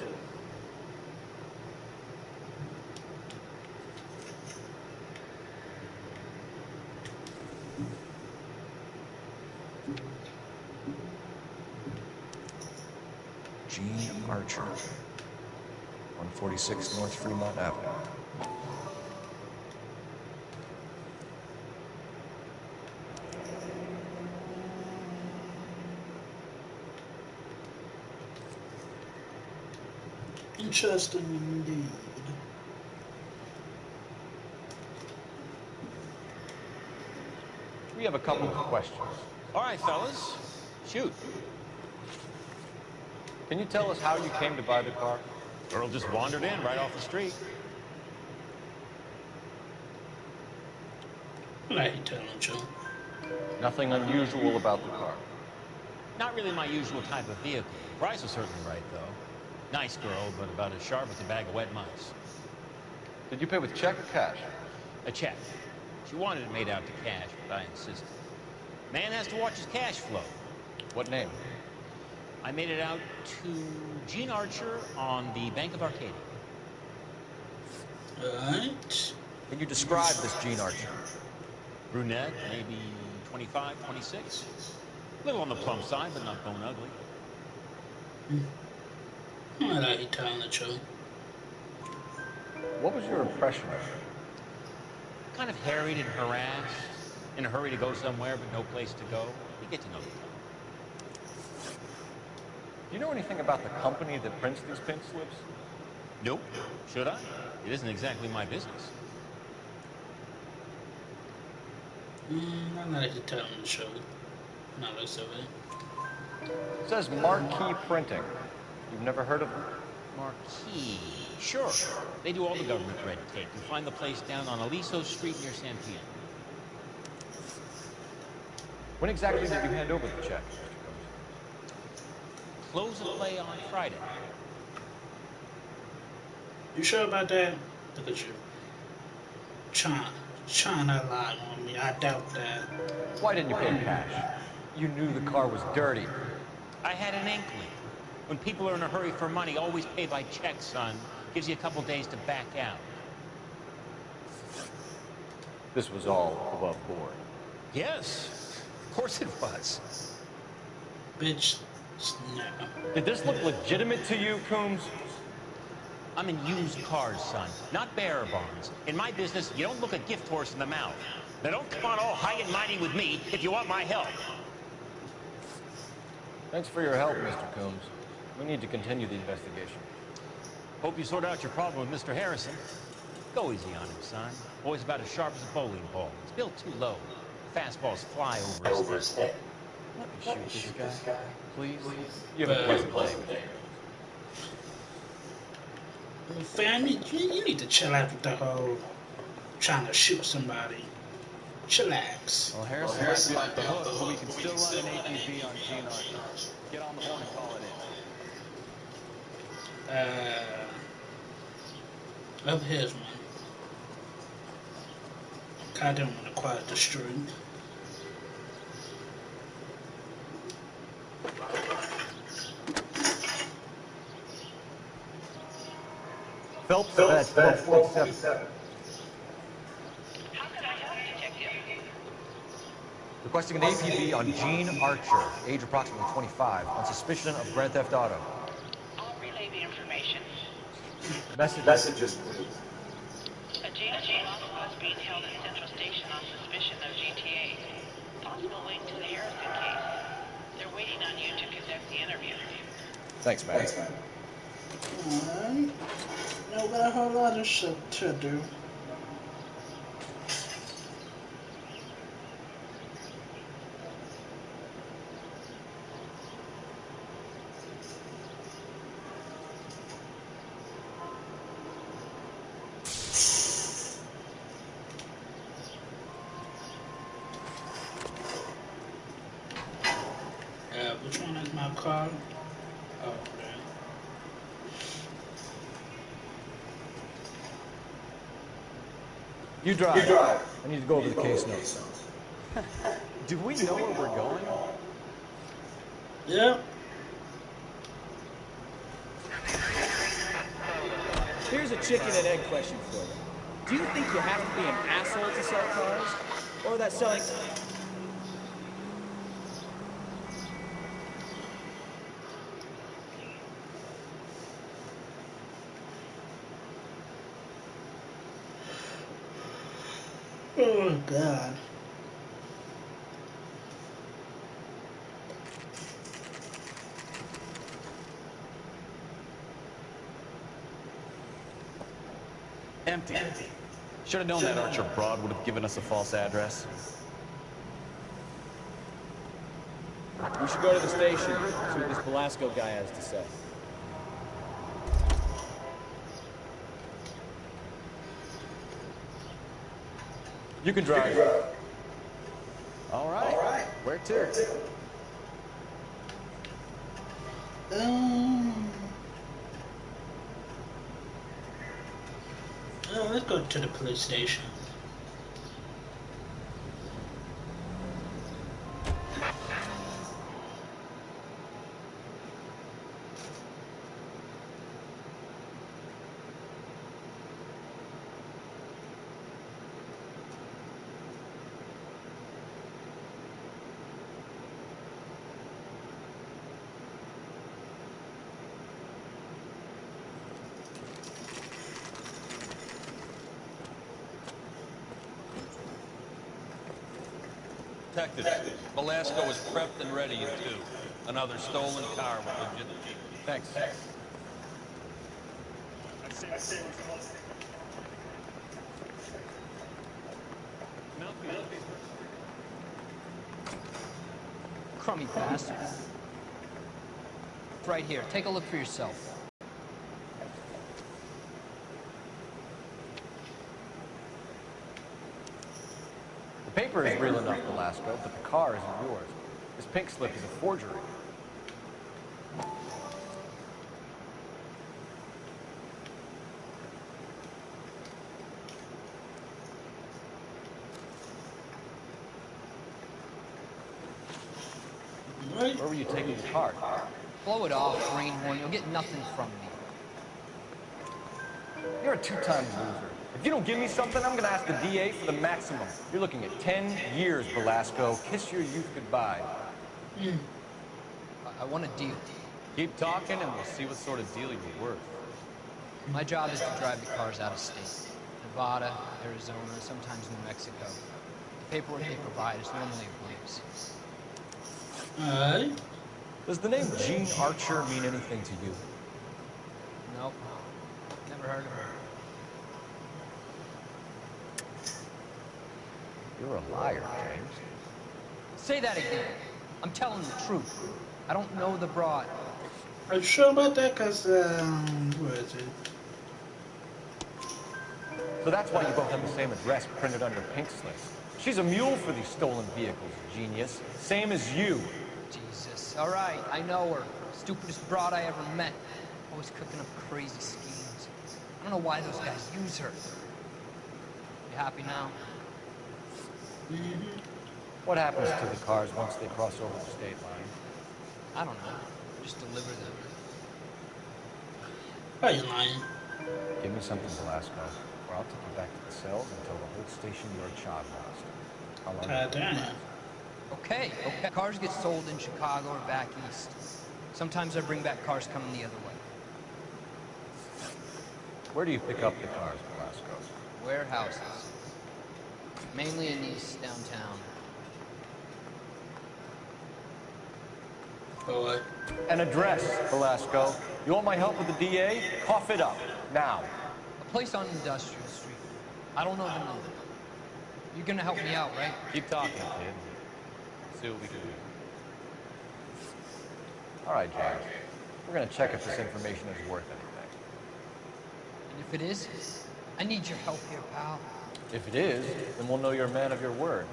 Gene Archer, 146 North Fremont Avenue. Interesting indeed. We have a couple of questions. All right, fellas. Shoot. Can you tell us how you came to buy the car? Girl just wandered in right off the street. I ain't telling you. Nothing unusual about the car. Not really my usual type of vehicle. Price was certainly right, though. Nice girl, but about as sharp as a bag of wet mice. Did you pay with check or cash? A check. She wanted it made out to cash, but I insisted. Man has to watch his cash flow. What name? I made it out to Gene Archer on the Bank of Arcadia. Right. Can you describe this Gene Archer? Brunette, maybe 25, 26. A little on the plump side, but not bone ugly. I ain't telling the truth. What was your impression of her? Kind of harried and harassed. In a hurry to go somewhere, but no place to go. You get to know the type. Do you know anything about the company that prints these pink slips? Nope. Should I? It isn't exactly my business. I'm not actually telling the truth. Not like so. It says Marquee Printing. You've never heard of them? Marquee. Sure. They do all the government red tape. You find the place down on Aliso Street near San Pierre. When exactly did you hand over the check? Close of play on Friday. You sure about that? Look at you. Trying to lie on me. I doubt that. Why didn't you pay cash? You knew the car was dirty. I had an inkling. When people are in a hurry for money, always pay by check, son. Gives you a couple days to back out. This was all above board. Yes, of course it was. Bitch, no. Did this look legitimate to you, Coombs? I'm in used cars, son, not bearer bonds. In my business, you don't look a gift horse in the mouth. Now don't come on all high and mighty with me if you want my help. Thanks for your help, Mr. Coombs. We need to continue the investigation. Hope you sort out your problem with Mr. Harrison. Go easy on him, son. Boy's about as sharp as a bowling ball. He's built too low. Fastballs fly over his head. Let me shoot this guy, please. You have a pleasant day. Well, fam, you need to chill out with the whole trying to shoot somebody. Chillax. Well, Harrison might be off the hook, but we can still run an APB on Gene Archer. Get on the horn and call it in. Up here's one. I didn't want to quiet the street. Phelps, that's 1247. How can I help, Detective? Requesting an APB on Gene Archer, age approximately 25, on suspicion of grand theft auto. I'll relay the information. Messages, please. A James Bond is being held at Central Station on suspicion of GTA. Possible link to the Harrison case. They're waiting on you to conduct the interview. Thanks, man. Alright. still got a whole lot of shit to do. Which one is my car? Oh, okay. You drive. I need to go over the case notes. Do we know where we're going? Yeah. Here's a chicken and egg question for you. Do you think you have to be an asshole to sell cars? Or that selling... Oh, God. Empty. Should have known that Archer Broad would have given us a false address. We should go to the station, see what this Velasco guy has to say. You can drive. All right. Where to? Let's go to the police station. Detective, Velasco is prepped and ready in 2. Another stolen car with legit... Thanks. Crummy bastard. It's right here. Take a look for yourself. The paper is real enough, Velasco, but the car isn't yours. This pink slip is a forgery. Where were you taking the car? Blow it off, greenhorn. You'll get nothing from me. You're a two-time loser. If you don't give me something, I'm gonna ask the DA for the maximum. You're looking at 10 years, Velasco. Kiss your youth goodbye. I want a deal. Keep talking and we'll see what sort of deal you're worth. My job is to drive the cars out of state. Nevada, Arizona, sometimes New Mexico. The paperwork they provide is normally abuse. Does the name Gene Archer mean anything to you? Nope. Never heard of her. You're a liar, James. Say that again. I'm telling the truth. I don't know the broad. Are you sure about that? Because, where is it? So that's why you both have the same address printed under pink slips. She's a mule for these stolen vehicles, genius. Same as you. Jesus. All right, I know her. Stupidest broad I ever met. Always cooking up crazy schemes. I don't know why those guys use her. You happy now? What happens to the cars once they cross over the state line? I don't know. Just deliver them. Are you lying? Give me something, Velasco, or I'll take you back to the cells and tell the whole station you're a child molester. How long? Damn. Okay. Cars get sold in Chicago or back east. Sometimes I bring back cars coming the other way. Where do you pick up the cars, Velasco? Warehouses. Mainly in East, downtown. An address, Velasco. You want my help with the DA? Cough it up, now. Place on Industrial Street. I don't know the number. You're gonna help me out, right? Keep talking, kid. See what we can do. All right, James. We're gonna check if this information is worth anything. And if it is, I need your help here, pal. If it is, then we'll know you're a man of your word.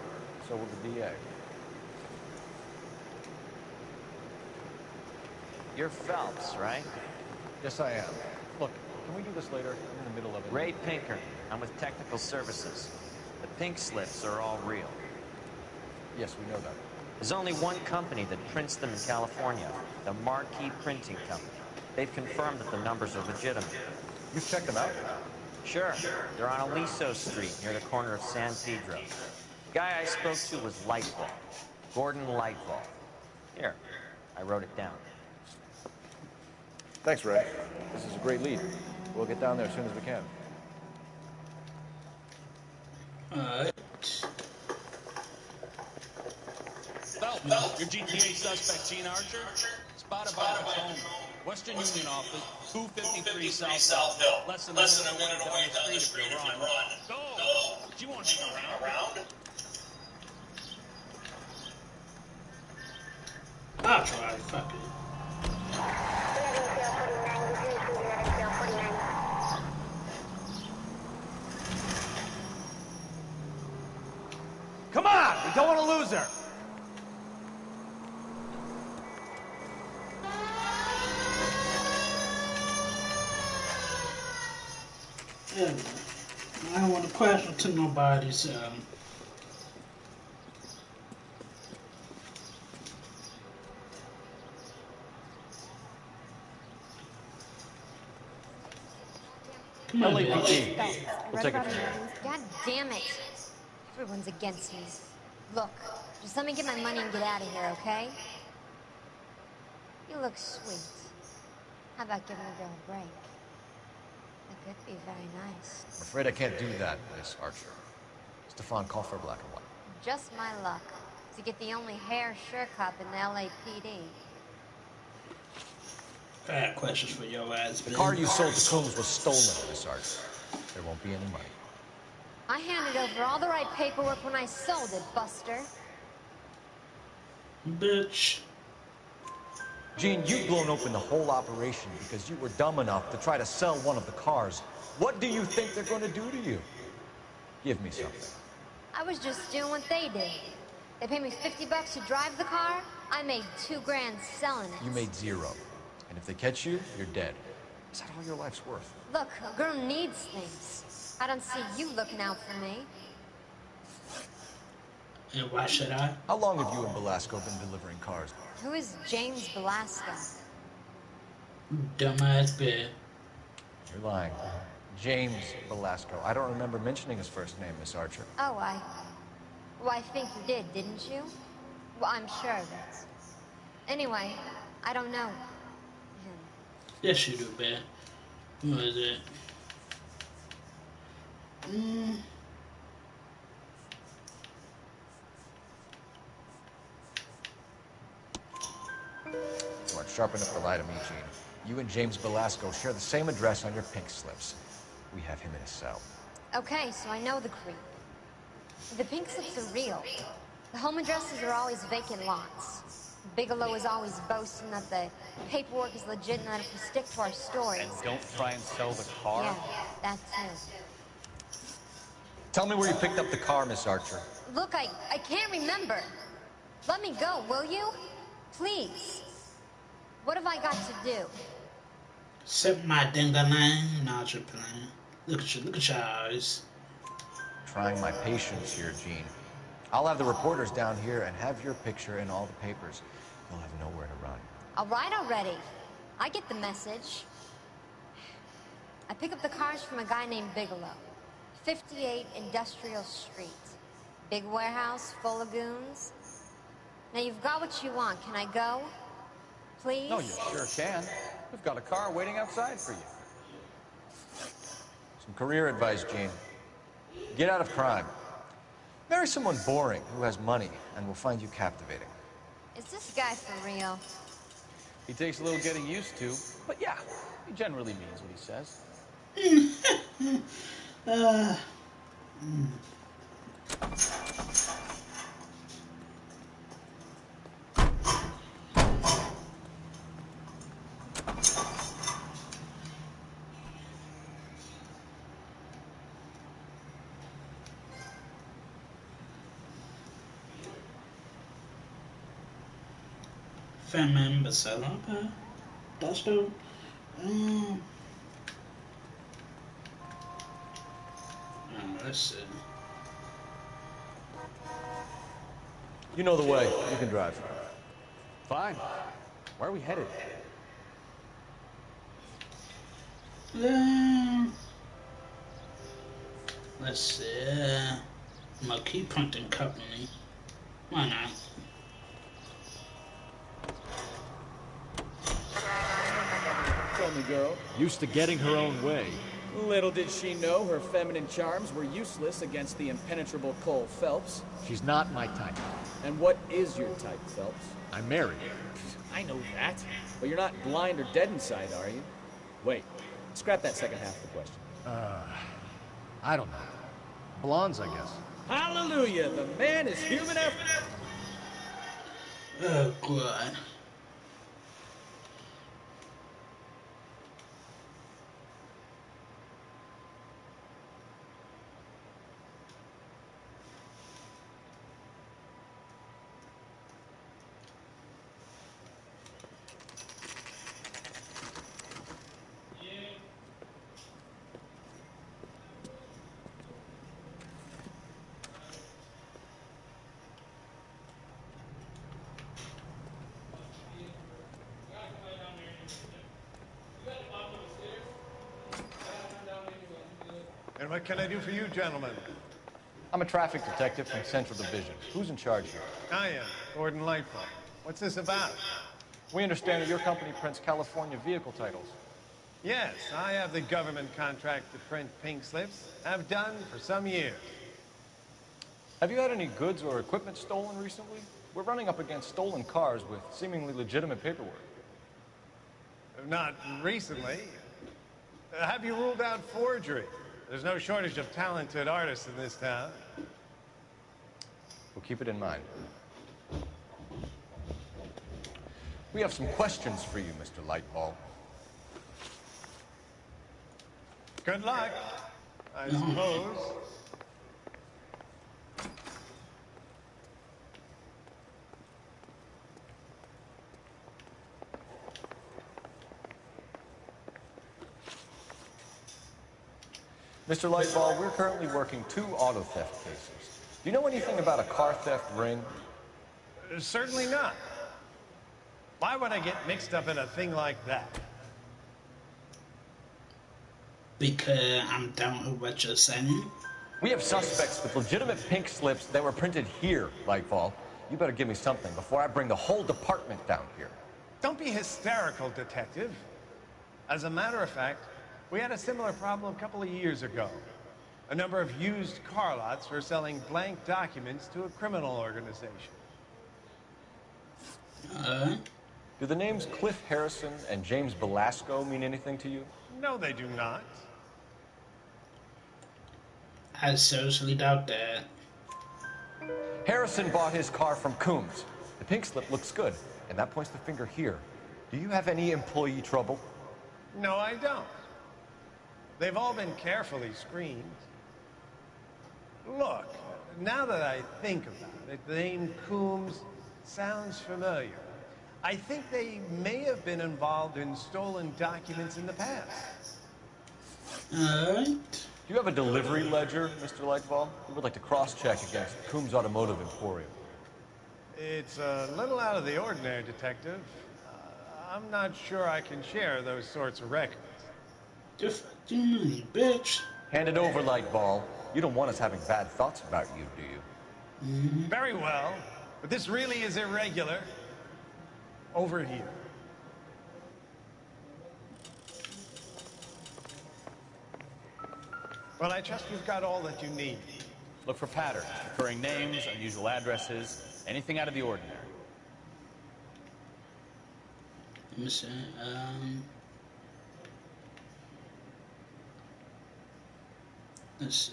So will the DA. You're Phelps, right? Yes, I am. Look, can we do this later? I'm in the middle of it. Ray Pinker. I'm with Technical Services. The pink slips are all real. Yes, we know that. There's only one company that prints them in California, the Marquee Printing Company. They've confirmed that the numbers are legitimate. You've checked them out? Sure. They're on Aliso Street, near the corner of San Pedro. The guy I spoke to was Lightfall. Gordon Lightfall. Here, I wrote it down. Thanks, Ray. This is a great lead. We'll get down there as soon as we can. Alright. Phelps, your GTA suspect, Gene Archer, spotted by the home. Western Union office, 253 South Hill. Less than a minute away down the street if you run. Go! But you won't hang around. I'll try, fuck it. Come on! We don't want to lose her! Yeah, I don't want to question to nobody, so. Come on, LAPD. We'll take it from there. God damn it. Everyone's against me. Look, just let me get my money and get out of here, okay? You look sweet. How about giving a girl a break? That could be very nice. I'm afraid I can't do that, Miss Archer. Stefan, call for black and white. Just my luck to get the only hair sure cop in the LAPD. I have questions for your ass, The car you sold to Combs was stolen, Miss Archer. There won't be any money. I handed over all the right paperwork when I sold it, Buster. Bitch. Gene, you've blown open the whole operation because you were dumb enough to try to sell one of the cars. What do you think they're going to do to you? Give me something. I was just doing what they did. They paid me $50 to drive the car. I made $2 grand selling it. You made zero. And if they catch you, you're dead. Is that all your life's worth? Look, a girl needs things. I don't see you looking out for me. And why should I? How long have you and Belasco been delivering cars? Who is James Belasco? Dumbass bitch. You're lying. James Belasco. I don't remember mentioning his first name, Miss Archer. Oh, well, I think you did, didn't you? Well, I'm sure of it. Anyway, I don't know him. Yes, you do, man. Who is it? Come on, sharpen up the light of me, Gene. You and James Belasco share the same address on your pink slips. We have him in a cell. Okay, so I know the creep. The pink slips are real. The home addresses are always vacant lots. Bigelow is always boasting that the paperwork is legit and that if we stick to our stories... And don't try and sell the car? Yeah, that too. Tell me where you picked up the car, Miss Archer. Look, I can't remember. Let me go, will you? Please. What have I got to do? Sip my dingalang. Not your plan. Look at your eyes. Trying my patience here, Gene. I'll have the reporters down here and have your picture in all the papers. You'll have nowhere to run. All right already. I get the message. I pick up the cars from a guy named Bigelow. 58 Industrial Street. Big warehouse full of goons. Now you've got what you want. Can I go? Please? No, you sure can. We've got a car waiting outside for you. Some career advice, Gene. Get out of crime. Marry someone boring who has money and will find you captivating. Is this guy for real? He takes a little getting used to, but yeah, he generally means what he says. Mm. Family member cell, okay. That's dope. Let's see. You know the way. You can drive. Fine. Where are we headed? Let's see. Marquee Printing Company. Why not? Tell me, girl. Used to getting her own way. Little did she know her feminine charms were useless against the impenetrable Cole Phelps. She's not my type. And what is your type, Phelps? I'm married. I know that. But you're not blind or dead inside, are you? Wait. Scrap that second half of the question. I don't know. Blondes, I guess. Hallelujah! The man is human after... Oh, God. And what can I do for you, gentlemen? I'm a traffic detective from Central Division. Who's in charge here? I am, Gordon Lightfall. What's this about? We understand that your company prints California vehicle titles. Yes, I have the government contract to print pink slips. Have done for some years. Have you had any goods or equipment stolen recently? We're running up against stolen cars with seemingly legitimate paperwork. Not recently. Have you ruled out forgery? There's no shortage of talented artists in this town. We'll keep it in mind. We have some questions for you, Mr. Lightball. Good luck, I suppose. Mr. Lightball, we're currently working 2 auto theft cases. Do you know anything about a car theft ring? Certainly not. Why would I get mixed up in a thing like that? Because I'm down with what you're saying. We have suspects with legitimate pink slips that were printed here, Lightfall. You better give me something before I bring the whole department down here. Don't be hysterical, Detective. As a matter of fact, we had a similar problem a couple of years ago. A number of used car lots were selling blank documents to a criminal organization. Do the names Cliff Harrison and James Belasco mean anything to you? No, they do not. I seriously doubt that. Harrison bought his car from Coombs. The pink slip looks good, and that points the finger here. Do you have any employee trouble? No, I don't. They've all been carefully screened. Look, now that I think about it, the name Coombs sounds familiar. I think they may have been involved in stolen documents in the past. Alright. Do you have a delivery ledger, Mr. Lightball? We would like to cross-check against Coombs Automotive Emporium. It's a little out of the ordinary, Detective. I'm not sure I can share those sorts of records. Just fucking bitch. Hand it over, Lightball. You don't want us having bad thoughts about you, do you? Very well, but this really is irregular. Over here. Well, I trust you've got all that you need. Look for patterns, recurring names, unusual addresses, anything out of the ordinary. Let me see. Let's see.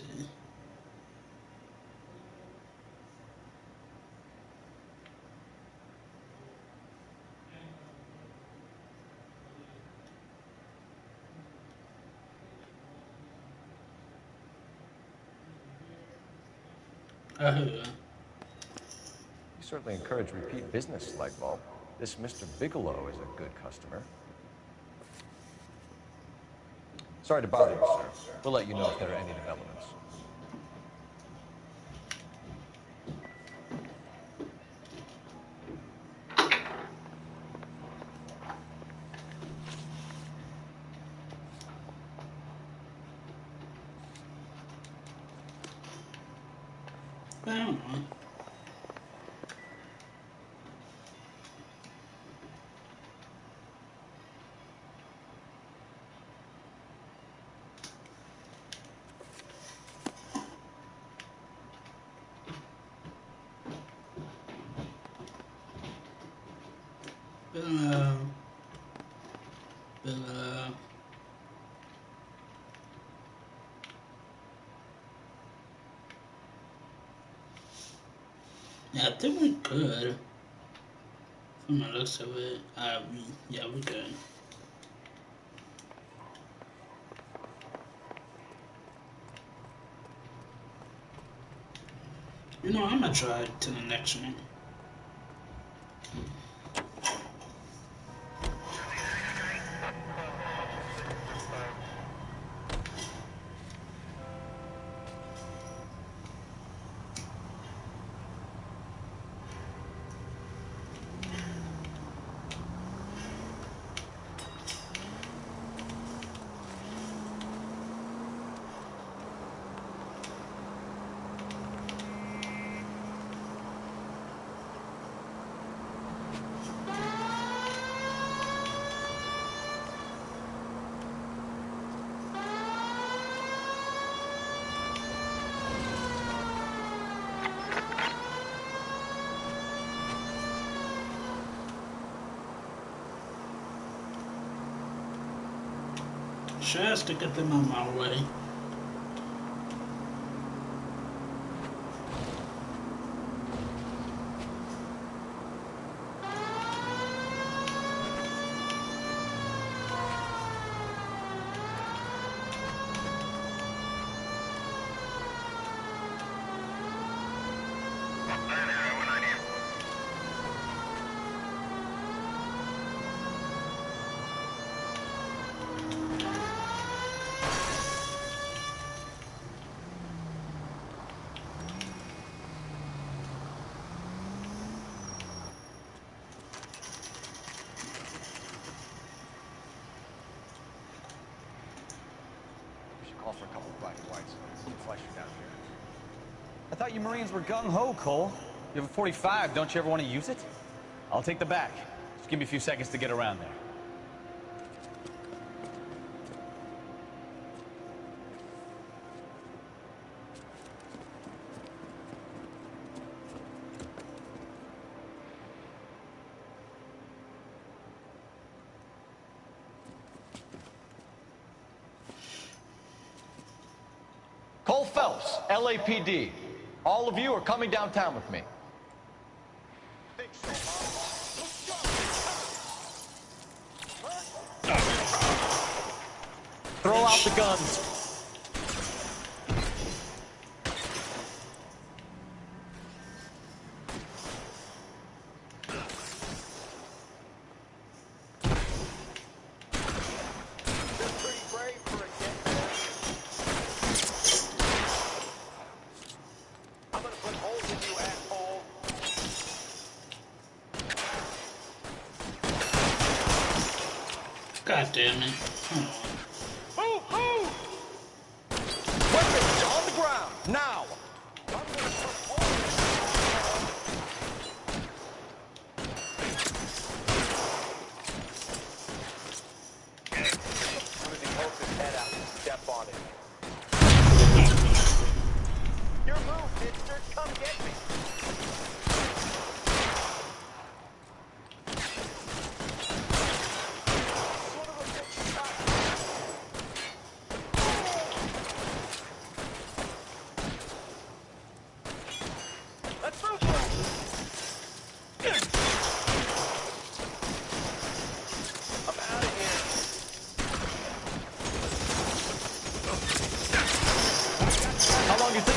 You certainly encourage repeat business, Lightbulb. This Mr. Bigelow is a good customer. Sorry to bother you, sir. We'll let you know if there are any developments. Yeah, I think we could. From the looks of it, yeah, we could. You know, I'm gonna try to the next one. Just to get them on my way. Call for a couple of black and whites. Some flesh down here. I thought you Marines were gung-ho, Cole. You have a 45, don't you ever want to use it? I'll take the back. Just give me a few seconds to get around there. Cole Phelps, LAPD. All of you are coming downtown with me. Throw out the guns. God damn it. Move, move! Weapons on the ground, now! Somebody poke his head out and step on it. Your move, mister. Come get me. Son of a bitch, stop.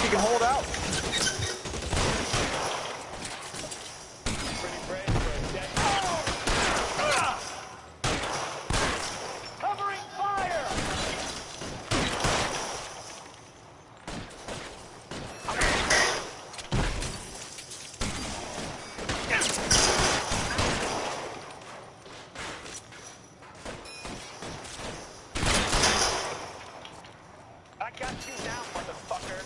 you can hold out. Pretty brave for a dead. Covering fire! I got you now, motherfucker.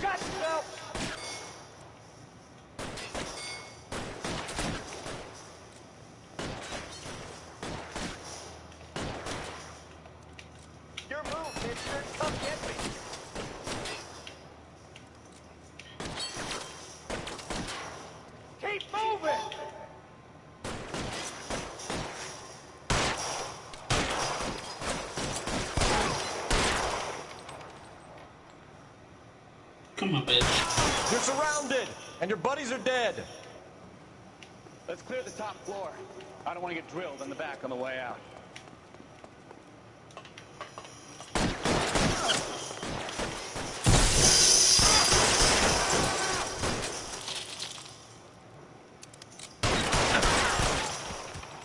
Got you now. Your move, mister. Come get me. Keep moving. Come on, bitch. You're surrounded, and your buddies are dead. Let's clear the top floor. I don't want to get drilled in the back on the way out.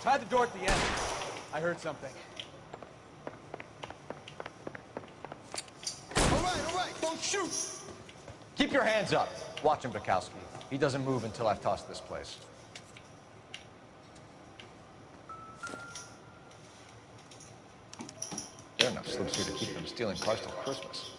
Try the door at the end. I heard something. All right, don't shoot. Keep your hands up. Watch him, Bukowski. He doesn't move until I've tossed this place. There are enough slips here to keep them stealing cars till Christmas.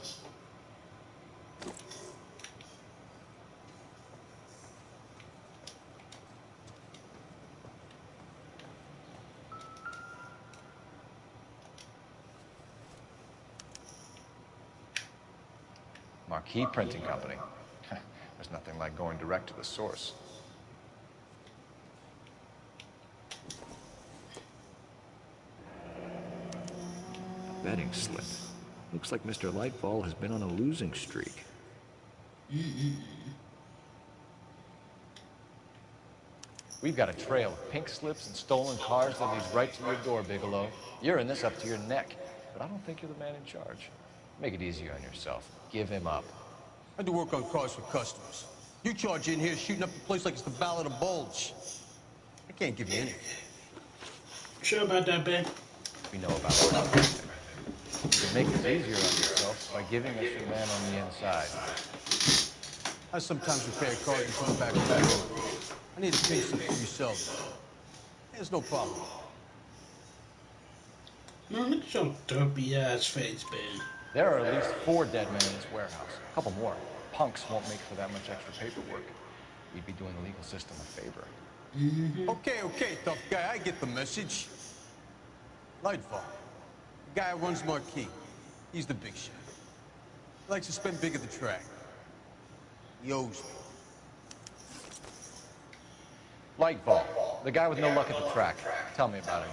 Marquee Printing Company. There's nothing like going direct to the source. Betting slip. Looks like Mr. Lightfall has been on a losing streak. We've got a trail of pink slips and stolen cars that leads right to your door, Bigelow. You're in this up to your neck, but I don't think you're the man in charge. Make it easier on yourself. Give him up. I do work on cars for customers. You charge in here shooting up the place like it's the Ballad of Bulge. I can't give you anything. Sure about that, Ben? We know about it. You can make it easier on yourself by giving us your man on the inside. I sometimes repair cars and put them back on the road. I need to pay some for yourself. There's no problem. Man, look at your derpy ass face, Ben. There are at least 4 dead men in this warehouse. A couple more. Punks won't make for that much extra paperwork. We'd be doing the legal system a favor. Okay, tough guy. I get the message. Lightfall. The guy who runs Marquee. He's the big shot. He likes to spend big at the track. He owes me. Lightfall. The guy with no luck at the track. Tell me about him.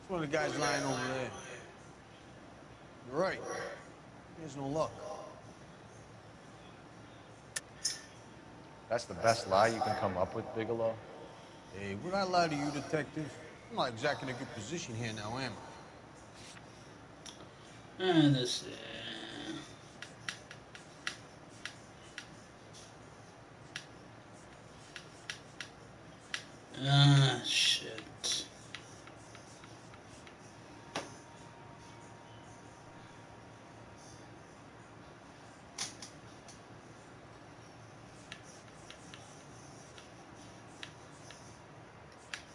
It's one of the guys lying over there. You're right. He has no luck. That's the best lie you can come up with, Bigelow? Hey, would I lie to you, detective? I'm not exactly in a good position here now, am I? And this. Shit.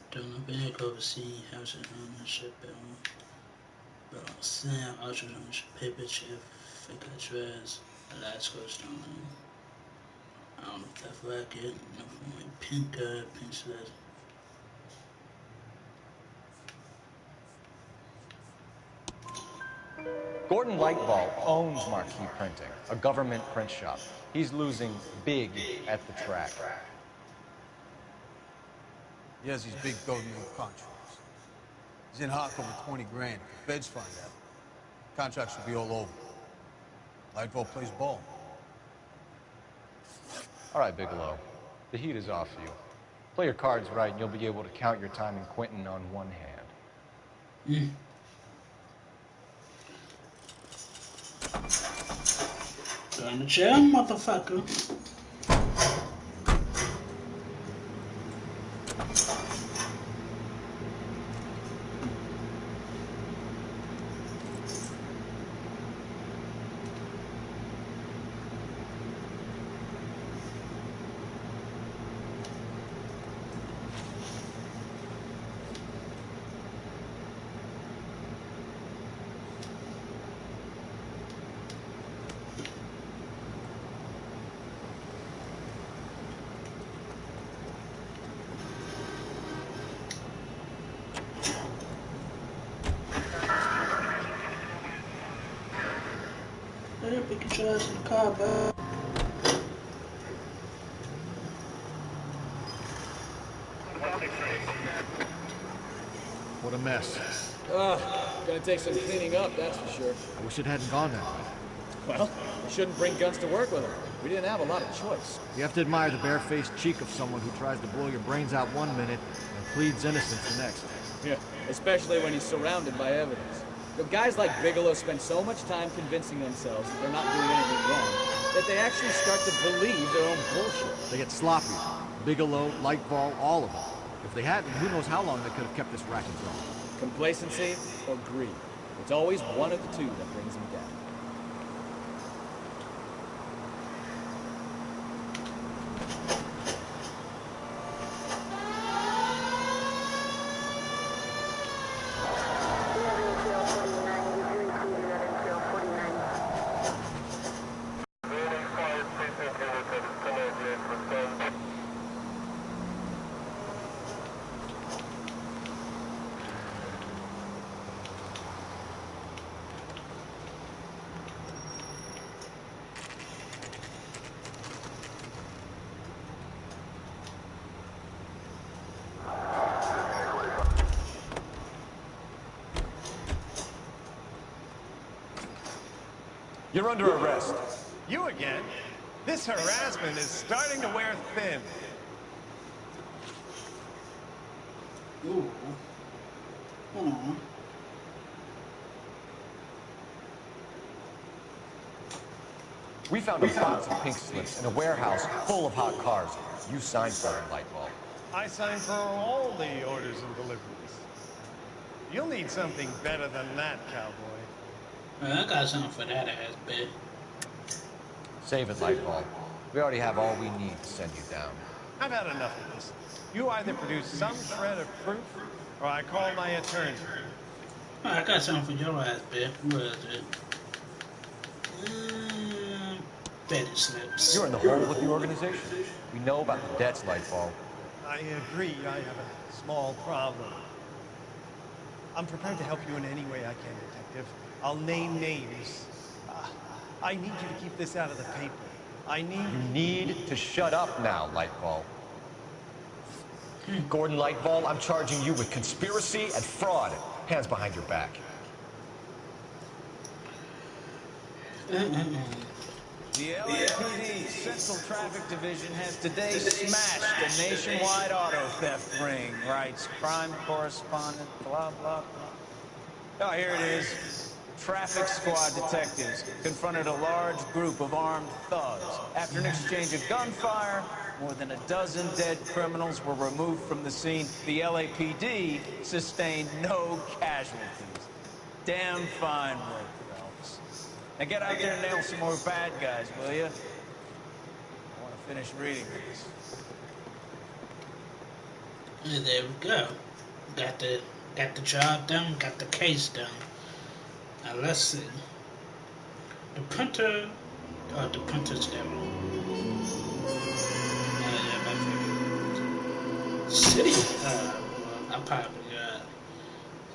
Don't know back overseas, house and ownership, but sale, ultra ownership, paper chip, fake address, Alaska stolen. I don't know if that's racket, no from my pink pink sled. Gordon Lightfall owns Marquee Printing, a government print shop. He's losing big at the track. He has these big government contracts. He's in hock over 20 grand. If the feds find out, contracts will be all over. Lightfall plays ball. All right, Bigelow. The heat is off you. Play your cards right and you'll be able to count your time in Quentin on one hand. Mm. Going to jail, motherfucker. Better pick your ass in the car, bud. What a mess. Gonna take some cleaning up, that's for sure. I wish it hadn't gone that way. Well, you shouldn't bring guns to work with them. We didn't have a lot of choice. You have to admire the barefaced cheek of someone who tries to blow your brains out one minute and pleads innocence the next. Yeah, especially when he's surrounded by evidence. You know, guys like Bigelow spend so much time convincing themselves that they're not doing anything wrong, that they actually start to believe their own bullshit. They get sloppy. Bigelow, Lightball, all of them. If they hadn't, who knows how long they could have kept this racket going. Complacency or greed. It's always one of the two that brings them down. You're under arrest. You again? This harassment is starting to wear thin. Ooh. Aww. We found a box of pink slips in a warehouse full of hot cars. You signed for them, Lightball. I signed for all the orders and deliveries. You'll need something better than that, cowboy. I got something for that ass, bitch. Save it, Lightball. We already have all we need to send you down. I've had enough of this. You either produce some shred of proof, or I call my attorney. I got something for your ass, bitch. What is it? Betty slips. You're in the hole with the organization. We know about the debts, Lightball. I agree. I have a small problem. I'm prepared to help you in any way I can, Detective. I'll name names. I need you to keep this out of the paper. You need to shut up now, Lightball. Gordon Lightball, I'm charging you with conspiracy and fraud. Hands behind your back. The LAPD Central Traffic Division has today smashed a nationwide auto theft ring, writes crime correspondent, blah, blah, blah. Oh, here it is. Traffic squad detectives confronted a large group of armed thugs. After an exchange of gunfire, more than a dozen dead criminals were removed from the scene. The LAPD sustained no casualties. Damn fine work, Phelps. Now get out there and nail some more bad guys, will you? I want to finish reading this. And there we go. Got the job done, got the case done. Now let's see. The printer, the printer's down. City, I probably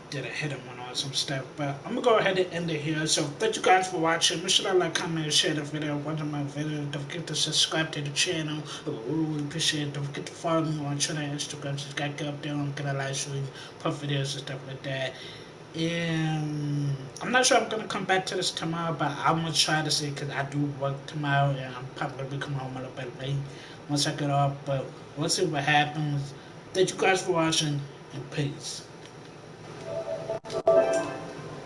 did a hit him on some stuff, but I'm gonna go ahead and end it here. So thank you guys for watching. Make sure to like, comment, and share the video. Watch my video. Don't forget to subscribe to the channel. We appreciate it. Don't forget to follow me on Twitter and Instagram. Just got get up there and get a live stream, post videos and stuff like that. And I'm not sure I'm gonna come back to this tomorrow, but I'm gonna try to see because I do work tomorrow, and I'm probably gonna be coming home a little bit late once I get off. But we'll see what happens. Thank you guys for watching, and peace.